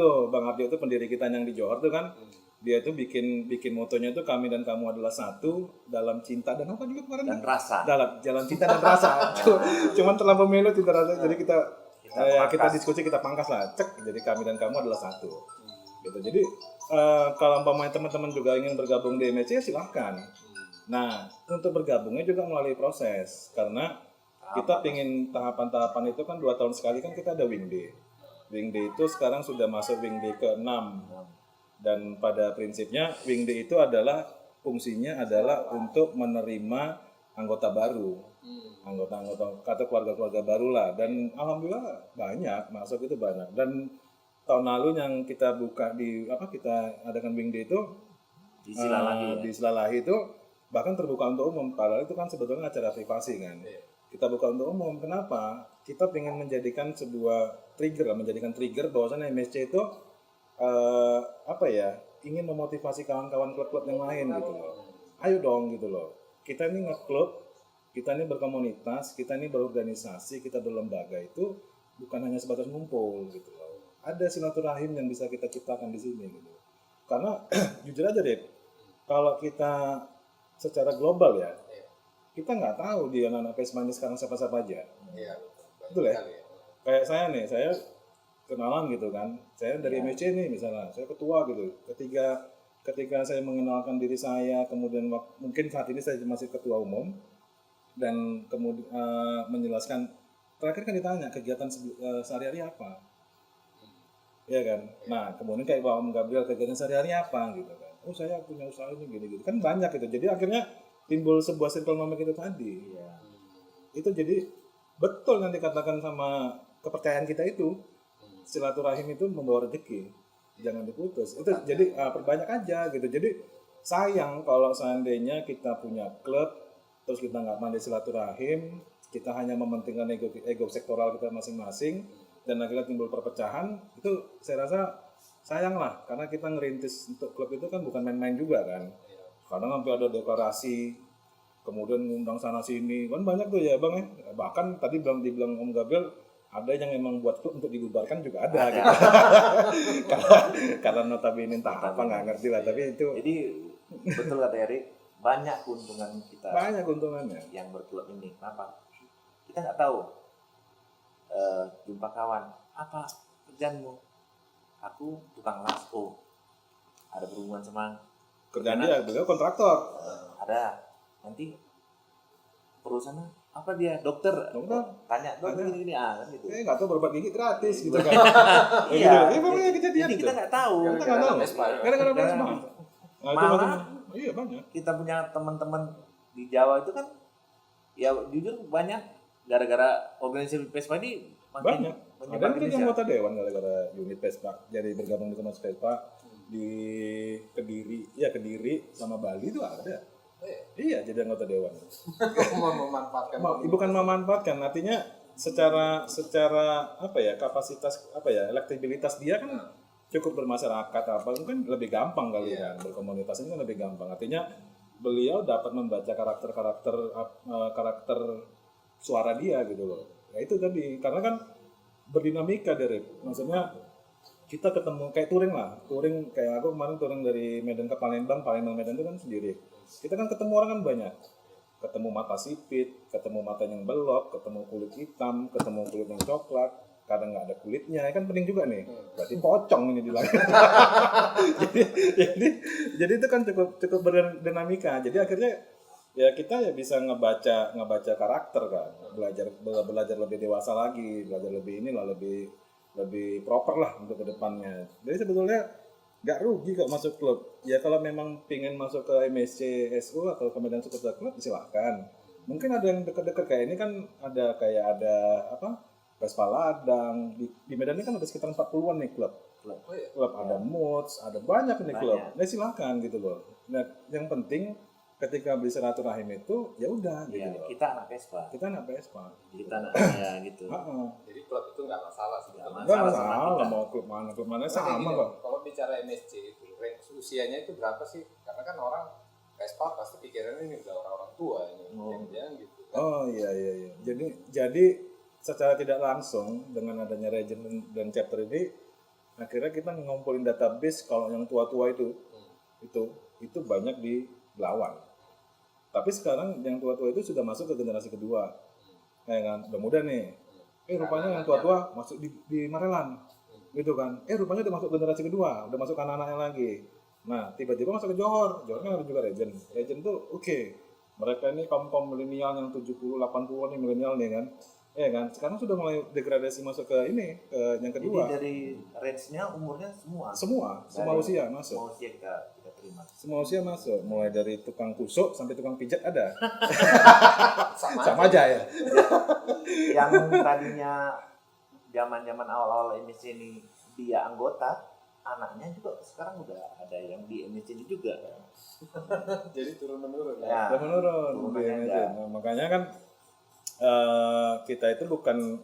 itu pendiri kita yang di Johor tuh kan. Dia tuh bikin motonya itu kami dan kamu adalah satu dalam cinta dan apa juga kemarin? Dan rasa. Dalam jalan cinta dan rasa. Cuman terlalu melo cinta rasa. Jadi kita diskusi, kita pangkas lah. Cek. Jadi kami dan kamu adalah satu. Gitu. Jadi kalau umpamanya teman-teman juga ingin bergabung di MSC silahkan. Nah, untuk bergabungnya juga melalui proses karena kita pingin tahapan-tahapan itu kan 2 tahun sekali kan kita ada Wingday. Wingday itu sekarang sudah masuk Wingday ke-6. Dan pada prinsipnya Wingday itu adalah fungsinya adalah untuk menerima anggota baru, anggota atau keluarga-keluarga baru lah. Dan alhamdulillah banyak masuk itu banyak. Dan tahun lalu yang kita buka kita adakan Wingday itu Di Silalahi. Di Silalahi itu bahkan terbuka untuk umum. Padahal itu kan sebetulnya acara privasi kan. Kita buka untuk umum. Kenapa? Kita ingin menjadikan sebuah menjadikan trigger bahwasannya MSC itu ingin memotivasi kawan-kawan klub-klub yang lain gitu loh. Ayo dong gitu loh. Kita ini nge-klub, kita ini berkomunitas, kita ini berorganisasi, kita berlembaga itu bukan hanya sebatas ngumpul gitu loh. Ada silaturahim yang bisa kita ciptakan di sini gitu. Karena jujur aja deh, kalau kita secara global ya, kita nggak tahu di anak-anak PESMA ini sekarang siapa-siapa aja. Iya. Betul ya? Kayak saya kenalan gitu kan, saya dari MSC nih misalnya, saya ketua gitu. Ketika saya mengenalkan diri saya, kemudian mungkin saat ini saya masih ketua umum dan kemudian menjelaskan, terakhir kan ditanya kegiatan sehari-hari apa, ya kan? Nah kemudian kayak Pak Om Gabriel kegiatan sehari-hari apa gitu kan? Oh saya punya usaha ini gini-gini, kan banyak gitu. Jadi akhirnya timbul sebuah circle nomik itu tadi. Itu jadi betul yang dikatakan sama kepercayaan kita itu. Silaturahim itu membawa rezeki, jangan diputus. Itu jadi perbanyak aja gitu. Jadi sayang kalau seandainya kita punya klub terus kita nggak mandiri silaturahim, kita hanya mementingkan ego sektoral kita masing-masing dan akhirnya timbul perpecahan. Itu saya rasa sayang lah, karena kita ngerintis untuk klub itu kan bukan main-main juga kan. Kadang sampai ada deklarasi, kemudian ngundang sana sini, kan banyak tuh ya Bang ya. Bahkan tadi dibilang Om Gabriel ada yang emang buat klub untuk dibubarkan juga ada. Gitu. karena notabene entah apa nggak ngerti lah, tapi itu Jadi betul kata Erik, banyak keuntungan kita. Banyak keuntungannya yang berklub ini. Kenapa? Kita nggak tahu. Jumpa kawan, apa kerjaanmu? Aku tukang las. Oh, ada berhubungan sama kerjaan dia, beliau kontraktor. Ada. Nanti perusahaan apa dia? Dokter. Tanya dokter gini kan gitu. Nggak tahu berobat gigi gratis gitu kan. Iya. Gitu. Ini kejadian Jadi gitu. kita nggak tahu. Gara-gara Vespa. Malah Iya banyak. kita punya teman-teman di Jawa itu kan, ya jujur banyak gara-gara organisasi Vespa ini makin Banyak. menyebar Ada di yang Indonesia. anggota dewan gara-gara unit Vespa, jadi bergabung di komunitas Vespa di Kediri sama Bali itu ada. Iya, jadi anggota dewan. Memanfaatkan. Bukan memanfaatkan, artinya secara kapasitas elektabilitas dia kan cukup bermasyarakat mungkin lebih gampang kali kan, berkomunitas ini kan lebih gampang. Artinya beliau dapat membaca karakter suara dia gitu loh. Ya itu tadi, karena kan berdinamika dari, maksudnya kita ketemu kayak touring kayak aku kemarin touring dari Medan ke Palembang Medan itu kan sendiri. Kita kan ketemu orang kan banyak, ketemu mata sipit, ketemu mata yang belok, ketemu kulit hitam, ketemu kulit yang coklat, kadang nggak ada kulitnya, kan pening juga nih, berarti pocong ini di langit. jadi itu kan cukup berdinamika. Jadi akhirnya ya kita ya bisa ngebaca karakter kan, belajar lebih dewasa lagi, belajar lebih lebih proper lah untuk kedepannya. Jadi sebetulnya nggak rugi kok masuk klub. Ya kalau memang pingin masuk ke MSC SU atau ke Medan Skuter Club silahkan. Mungkin ada yang dekat-dekat kayak ini kan, ada Vespa Ladang di Medan ini kan ada sekitar 40-an nih klub ada Moods, ada banyak nih klub. Nah silahkan gitu loh. Nah yang penting ketika beli silaturahim itu ya udah gitu loh. Kita anak Vespa. Kita anak Vespa. Kita anak ya gitu. Jadi klub itu nggak masalah sebetulnya. Nggak masalah mau klub mana sama kok. Kalau bicara MSC itu, range usianya itu berapa sih? Karena kan orang Vespa pasti pikirannya ini udah orang-orang tua ini, jangan gitu. Oh iya. Jadi secara tidak langsung dengan adanya Regen dan chapter ini, akhirnya kita ngumpulin database kalau yang tua-tua itu banyak di Belawan. Tapi sekarang yang tua-tua itu sudah masuk ke generasi kedua, ya kan? Udah muda nih. Rupanya yang tua-tua masuk di Marelan, gitu kan? Rupanya udah masuk generasi kedua, udah masuk ke anak-anaknya lagi. Nah, tiba-tiba masuk ke Johor kan ada juga Regen tuh oke. Mereka ini kaum milenial yang 70-80 nih milenial nih kan. Ya kan, sekarang sudah mulai degradasi masuk ke ini, ke yang kedua. Jadi dari range-nya umurnya semua Semua usia masuk. Semua usia kita terima. Semua usia masuk, mulai dari tukang kusuk sampai tukang pijat ada. Sama aja ya. Yang tadinya zaman-zaman awal-awal MSC ini dia anggota, anaknya juga sekarang udah ada yang di MSC ini juga. Jadi turun-menurun ya. Turun-menurun. Nah, makanya kan kita itu bukan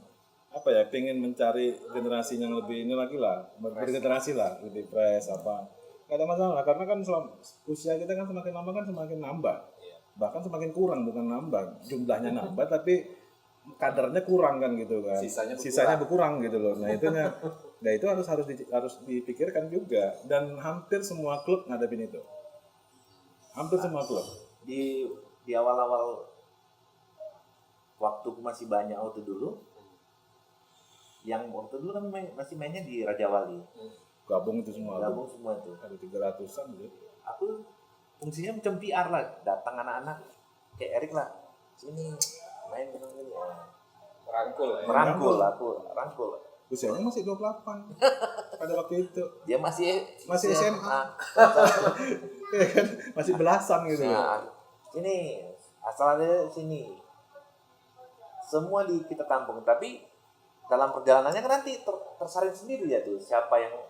pengen mencari generasi yang lebih ini lagi lah, bergenerasi lah, lebih fresh nggak ada masalah karena kan usia kita kan semakin lama kan semakin nambah, bahkan semakin kurang bukan nambah, jumlahnya nambah tapi kadarnya kurang kan gitu kan, sisanya berkurang gitu loh. Nah itu harus dipikirkan juga dan hampir semua klub ngadepin itu, hampir semua klub di awal-awal waktu masih banyak waktu dulu, yang waktu dulu kan masih mainnya di Raja Wali. Gabung semua itu. Ada 300-an gitu. Aku fungsinya macam PR lah, datang anak-anak kayak Erik lah, sini main gitu. Merangkul. Usianya masih 28 pada waktu itu. Dia masih SMA. Ya kan, masih belasan gitu. Nah, ini asal ada sini. Semua kita tampung, tapi dalam perjalanannya kan nanti tersaring sendiri ya tuh siapa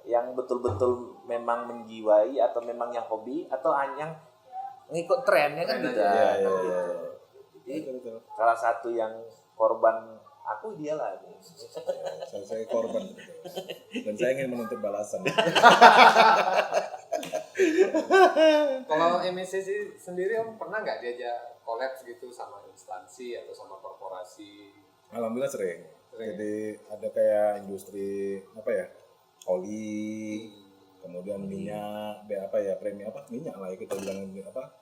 yang betul-betul memang menjiwai atau memang yang hobi atau yang ngikut trennya kan gitu. Jadi salah satu yang korban aku dialah. Saya korban dan saya ingin menuntut balasan. Kalau MSC sendiri Om pernah nggak diajak collab gitu sama instansi atau sama korporasi? Alhamdulillah sering. Jadi ada kayak industri oli, kemudian minyak, minyak lah ya kita bilang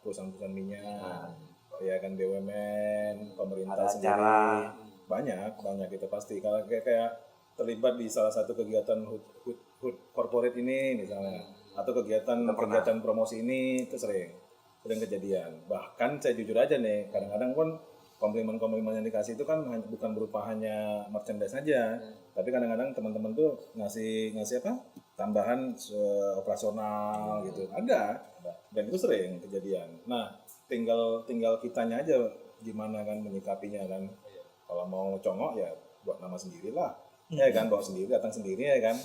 perusahaan-perusahaan minyak, ya kan BUMN, pemerintah sendiri, banyak itu pasti. Kalau kayak terlibat di salah satu kegiatan HUT corporate ini misalnya, atau kegiatan promosi ini itu sering kejadian. Bahkan saya jujur aja nih, kadang-kadang pun komplimen yang dikasih itu kan bukan berupa hanya merchandise saja, tapi kadang-kadang teman-teman tuh ngasih tambahan operasional gitu, ada dan itu sering kejadian. Nah tinggal kitanya aja gimana kan menyikapinya kan. Kalau mau congok ya buat nama sendiri lah, ya kan, bawa sendiri, datang sendiri ya kan.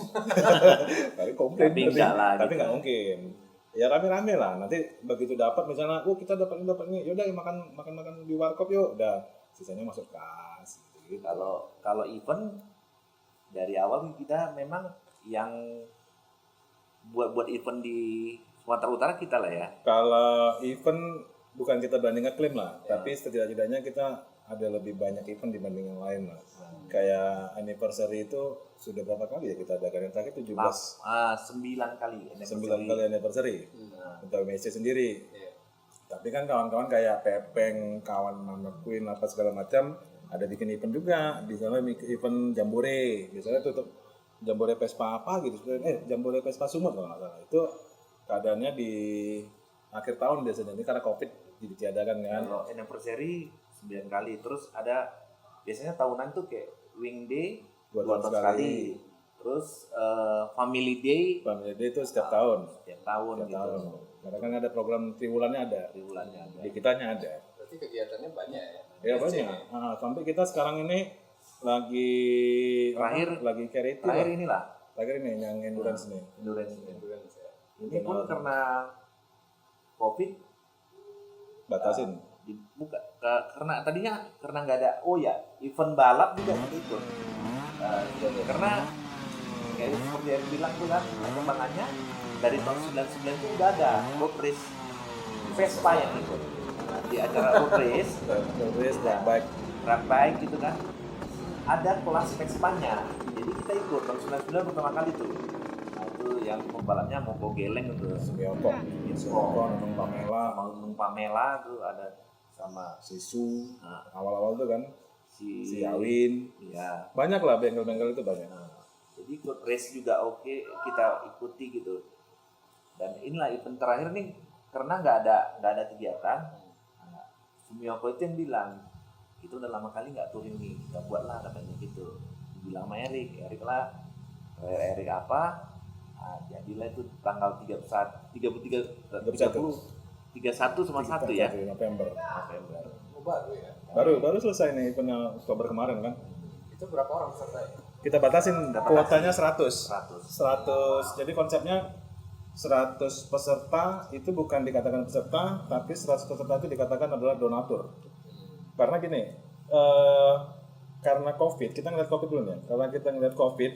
Tapi komplain tapi nggak mungkin. Ya rame-rame lah, nanti begitu dapat misalnya, kita dapat ini, yaudah ya makan di warkop yuk, udah sisanya masuk kas. Gitu. Kalau event dari awal kita memang yang buat event di Sumatera Utara kita lah ya. Kalau event bukan kita banding ngeklaim lah, tapi setidaknya kita ada lebih banyak event dibanding yang lain lah. Kayak anniversary itu sudah berapa kali ya kita adakan? Yang terakhir 9 kali. 9 kali anniversary untuk MSC sendiri. Tapi kan kawan-kawan kayak Pepeng, kawan Mama Queen apa segala macam ada bikin event juga. Di sana event Jambore, biasanya tutup Jambore Vespa apa gitu. Jambore Vespa Sumut kalau nggak salah. Itu keadaannya di akhir tahun biasanya. Ini karena Covid ditiadakan kan. Kalau anniversary 9 kali, terus ada biasanya tahunan tuh kayak Wing Day 2 tahun sekali. Terus Family Day itu setiap tahun. Setiap tahun. Karena kan ada program triwulannya ada. Di kitanya ada. Berarti kegiatannya banyak ya? Ya banyak. Sampai kita sekarang ini lagi terakhir inilah. Terakhir ini yang endurance nih. Endurance. Ini pun karena Covid batasin. Buka karena tadinya nggak ada event balap juga ikut karena kayak seperti yang bilang tuh kan perkembangannya dari tahun 99 itu udah ada road race Vespa yang ikut. Nah, di acara road race, dan baik. road bike gitu kan, ada kelas Vespanya. Jadi kita ikut tahun 99 pertama kali tuh. Nah, itu yang pembalapnya Moko Geleng itu. Sumioko, Nunung Pamela, Nung Pamela tuh ada sama Sisu, nah, awal-awal tuh kan si Awin, ya. banyak lah bengkel-bengkel itu banyak. Nah, jadi ikut race juga oke, kita ikuti gitu. Dan inilah event terakhir nih, karena nggak ada kegiatan. Nah, Sumioko itu yang bilang, itu udah lama kali nggak touring nih, kita buatlah katanya gitu. Dibilang sama Erik lah, Erik apa? Nah, jadilah itu tanggal 31 sama 1 ya. November. Baru ya. Baru selesai nih eventnya Oktober kemarin kan. Itu berapa orang peserta? Kita batasin kuotanya 100. 100. Jadi konsepnya 100 peserta itu bukan dikatakan peserta, tapi 100 peserta itu dikatakan adalah donatur. Karena gini, karena COVID, kita ngeliat COVID dulu ya. Karena kita ngeliat COVID,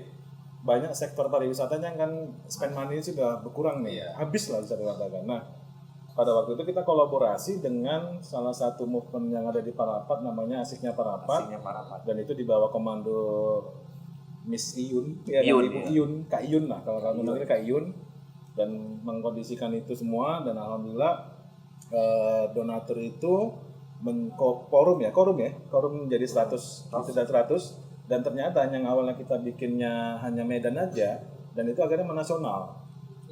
banyak sektor pariwisatanya kan spend money sudah berkurang nih, habis lah bisa dikatakan. Nah, pada waktu itu kita kolaborasi dengan salah satu movement yang ada di Parapat, namanya Asiknya Parapat. Dan itu di bawah komando Miss Iyun, Kak Iyun lah, kalau namanya Kak Iyun. Dan mengkondisikan itu semua, dan alhamdulillah donatur itu korum menjadi 100, itu dan 100. Dan ternyata yang awalnya kita bikinnya hanya Medan aja, dan itu akhirnya nasional.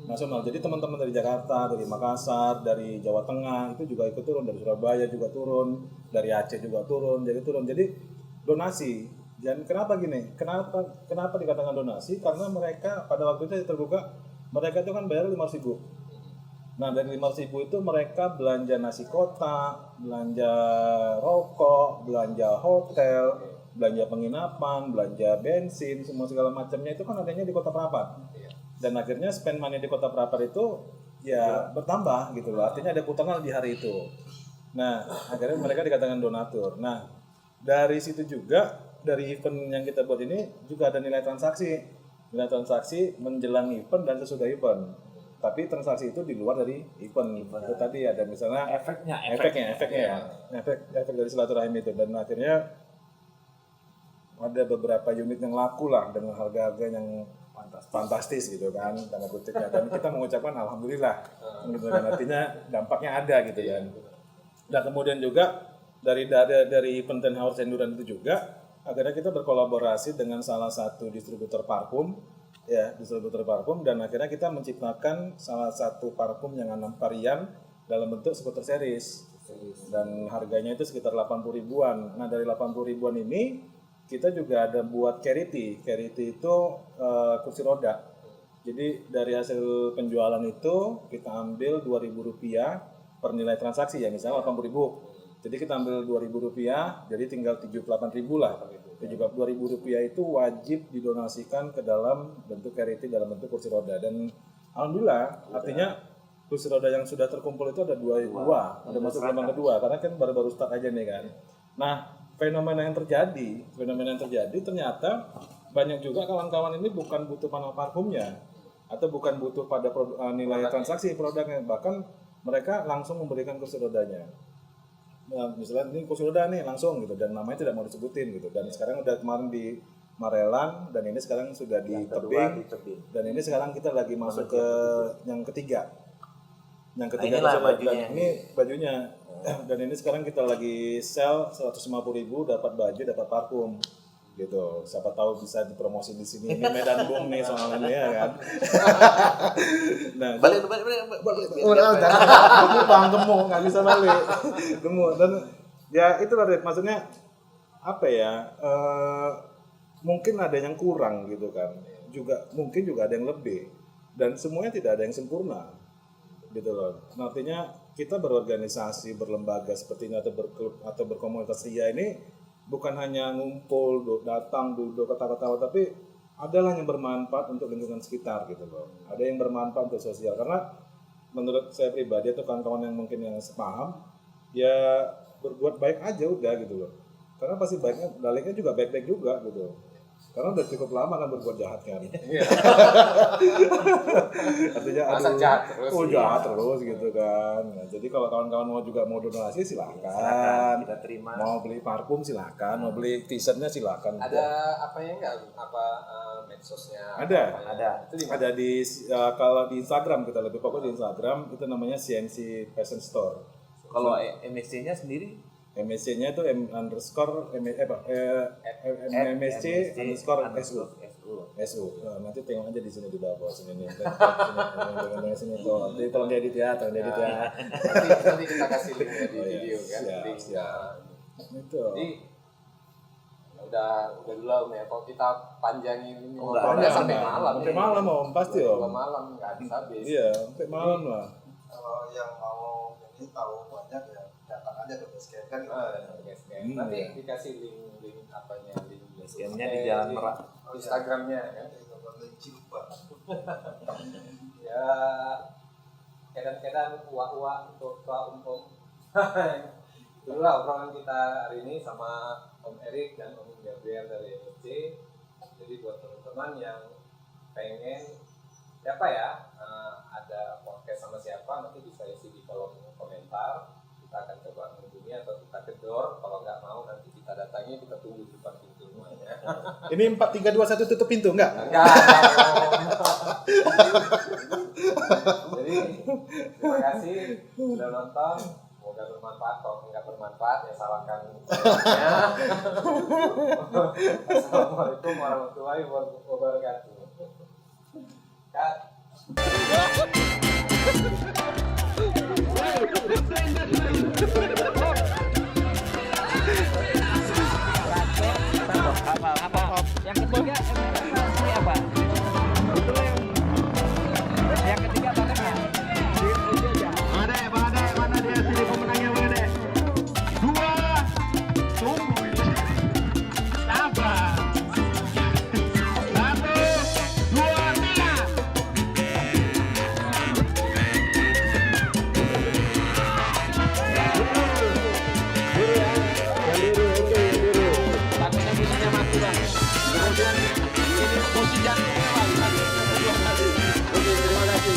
Jadi teman-teman dari Jakarta, dari Makassar, dari Jawa Tengah itu juga ikut turun, dari Surabaya juga turun, dari Aceh juga turun. Jadi donasi. Dan kenapa gini? Kenapa dikatakan donasi? Karena mereka pada waktu itu terbuka, mereka itu kan bayar 5.000. Nah, dari 5.000 itu mereka belanja nasi kotak, belanja rokok, belanja hotel, belanja penginapan, belanja bensin, semua segala macamnya itu kan adanya di Kota Prapat. Dan akhirnya spend money di Kota Prapat itu ya bertambah gitu loh. Artinya ada putaran di hari itu. Nah, akhirnya mereka dikatakan donatur. Nah, dari situ juga, dari event yang kita buat ini juga ada nilai transaksi. Nilai transaksi menjelang event dan sesudah event. Tapi transaksi itu di luar dari event. Itu tadi ada misalnya efeknya ya. Efek dari silaturahim itu. Dan akhirnya ada beberapa unit yang laku lah dengan harga-harga yang fantastis gitu kan, tanda kutipnya. Dan kita mengucapkan alhamdulillah, gitu kan, artinya dampaknya ada gitu kan. Dan kemudian juga dari event Ten Hours Endurance itu juga akhirnya kita berkolaborasi dengan salah satu distributor parfum, dan akhirnya kita menciptakan salah satu parfum yang 6 varian dalam bentuk skuter series, dan harganya itu sekitar 80 ribuan. Nah, dari 80 ribuan ini kita juga ada buat carity itu kursi roda. Jadi dari hasil penjualan itu kita ambil Rp2.000 per nilai transaksi ya, misalnya 80.000. Jadi kita ambil Rp2.000, jadi tinggal 78.000 lah. Rp2.000 itu wajib didonasikan ke dalam bentuk carity, dalam bentuk kursi roda. Dan alhamdulillah, artinya kursi roda yang sudah terkumpul itu ada dua, ada masuk gelombang kedua, karena kan baru-baru start aja nih kan. Nah, fenomena yang terjadi ternyata banyak juga kawan-kawan ini bukan butuh pada parfumnya atau bukan butuh pada nilai transaksi produknya, bahkan mereka langsung memberikan kursi rodanya. Nah, misalnya ini kursi roda nih langsung gitu, dan namanya tidak mau disebutin gitu. Dan sekarang udah kemarin di Marelan, dan ini sekarang sudah di tebing, dan ini sekarang kita lagi masuk ke yang ketiga. Yang ketiga ini bajunya. Dan ini sekarang kita lagi sell 150.000, dapat baju, dapat parfum gitu. Siapa tahu bisa dipromosi di sini. Ini Medan Bung nih soalnya ya kan. Nah, balik. Ini Bang gemuk, nggak bisa balik. Gemuk. Dan ya itu lah, maksudnya apa ya? Mungkin ada yang kurang gitu kan. Mungkin juga ada yang lebih. Dan semuanya tidak ada yang sempurna. Gitu loh. Nah, artinya kita berorganisasi, berlembaga seperti ini atau berklub atau berkomunitas ria ini bukan hanya ngumpul, datang, duduk, ketawa-ketawa, tapi adalah yang bermanfaat untuk lingkungan sekitar gitu loh. Ada yang bermanfaat untuk sosial, karena menurut saya pribadi atau kawan-kawan yang mungkin yang sepaham, ya berbuat baik aja udah gitu loh. Karena pasti baliknya juga baik-baik juga gitu. Karena udah cukup lama kan berbuat jahat kan. Iya. Artinya Masa jahat terus. jahat terus gitu kan. Nah, jadi kalau kawan-kawan mau donasi silakan. Kita terima. Mau beli parfum silakan, mau beli t-shirtnya silakan. Ada apa ya enggak? Apa medsosnya? Ada. Ada. Itu di mana? Ada di kalau di Instagram, kita lebih fokus di Instagram, itu namanya CNC Fashion Store. Kalau MSC-nya sendiri MSC-nya itu MSC underscore SU. SU. Nah, nanti tengok aja di sini di bawah sini nih. Sini tuh. Nanti tolong diedit ya, Nanti kita kasih link di video kan. Siap. Itu. Jadi udah dulu ya. Kalau kita panjangin ini Enggak, sampai malam. Sampai malam Om, pasti Om. Malam nggak habis. Iya, sampai malam lah. Kalau yang mau ini tahu banyak ya datang aja ke basecamp kan. Nanti dikasih link apanya, link Basecamp-nya di Jalan Merak. Instagramnya kan. Link Cilupa. Ya kadang-kadang uak-uak untuk umum. Itulah obrolan kita hari ini sama Om Erik dan Om Gabriel dari MSC. Jadi buat teman-teman yang pengen siapa ya ada podcast sama siapa, nanti bisa isi di kolom komentar. Kita akan coba menghubungi atau kita kedor. Kalau nggak mau nanti kita datangi, kita tunggu di depan pintu rumahnya. Ini 4, 3, 2, 1 tutup pintu enggak? Enggak. Jadi terima kasih sudah nonton. Semoga bermanfaat. Kalau nggak bermanfaat ya salahkan. Assalamualaikum warahmatullahi wabarakatuh. Kat. Yang ketiga ini apa? Itu yang ketiga barangnya. Mana dia sini pemenangnya mana? 2. Tunggu. Sabar. 1, 2, 3. Takutnya busanya mati bang. Kemudian ini posisi jantungnya bang. Oke, terima kasih.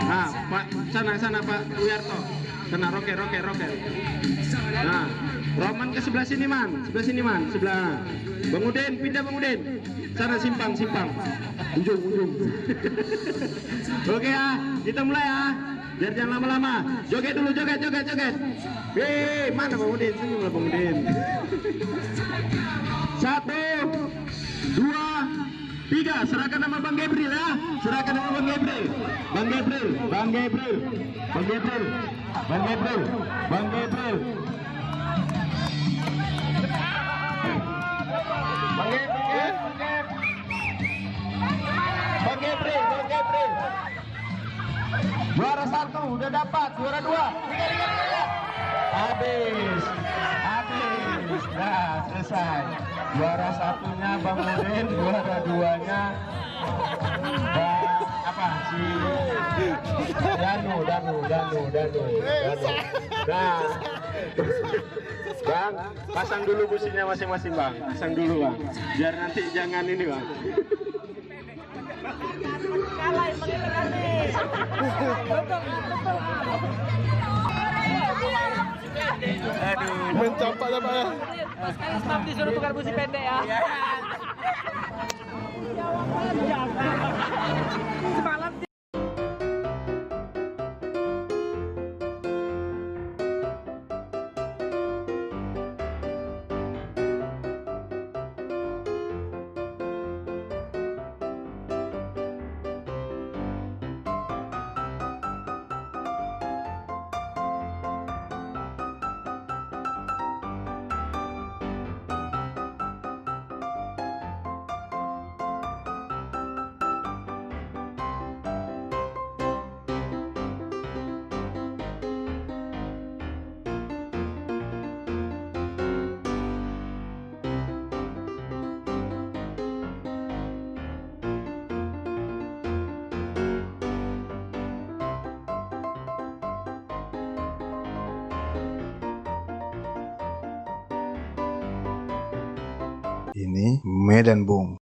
Nah, Pak, sana Pak Wiyarto. Sana roket. Nah, Roman ke sebelah sini man, sebelah. Bang Udin, pindah Bang Udin. Sana simpang. Ujung. Oke ya, kita mulai ya. Biar jangan lama-lama. Joget dulu, joget. Hei, mana Bang Udin? Senyum lah Bang Udin. 1, 2, 3, serahkan nama Bang Gabriel ya. Bang Gabriel. Juara 1 udah dapat, juara 2. Habis. Nah, selesai. Juara 1-nya Bang Udin, juara 2-nya si Danu. Nah, Bang, pasang dulu businya masing-masing Bang. Pasang dulu Bang. Biar nanti jangan ini Bang. Aduh. Mencapai apa ya? Stop disuruh tukar busi pendek ya. Semalam Ini Medan Boom.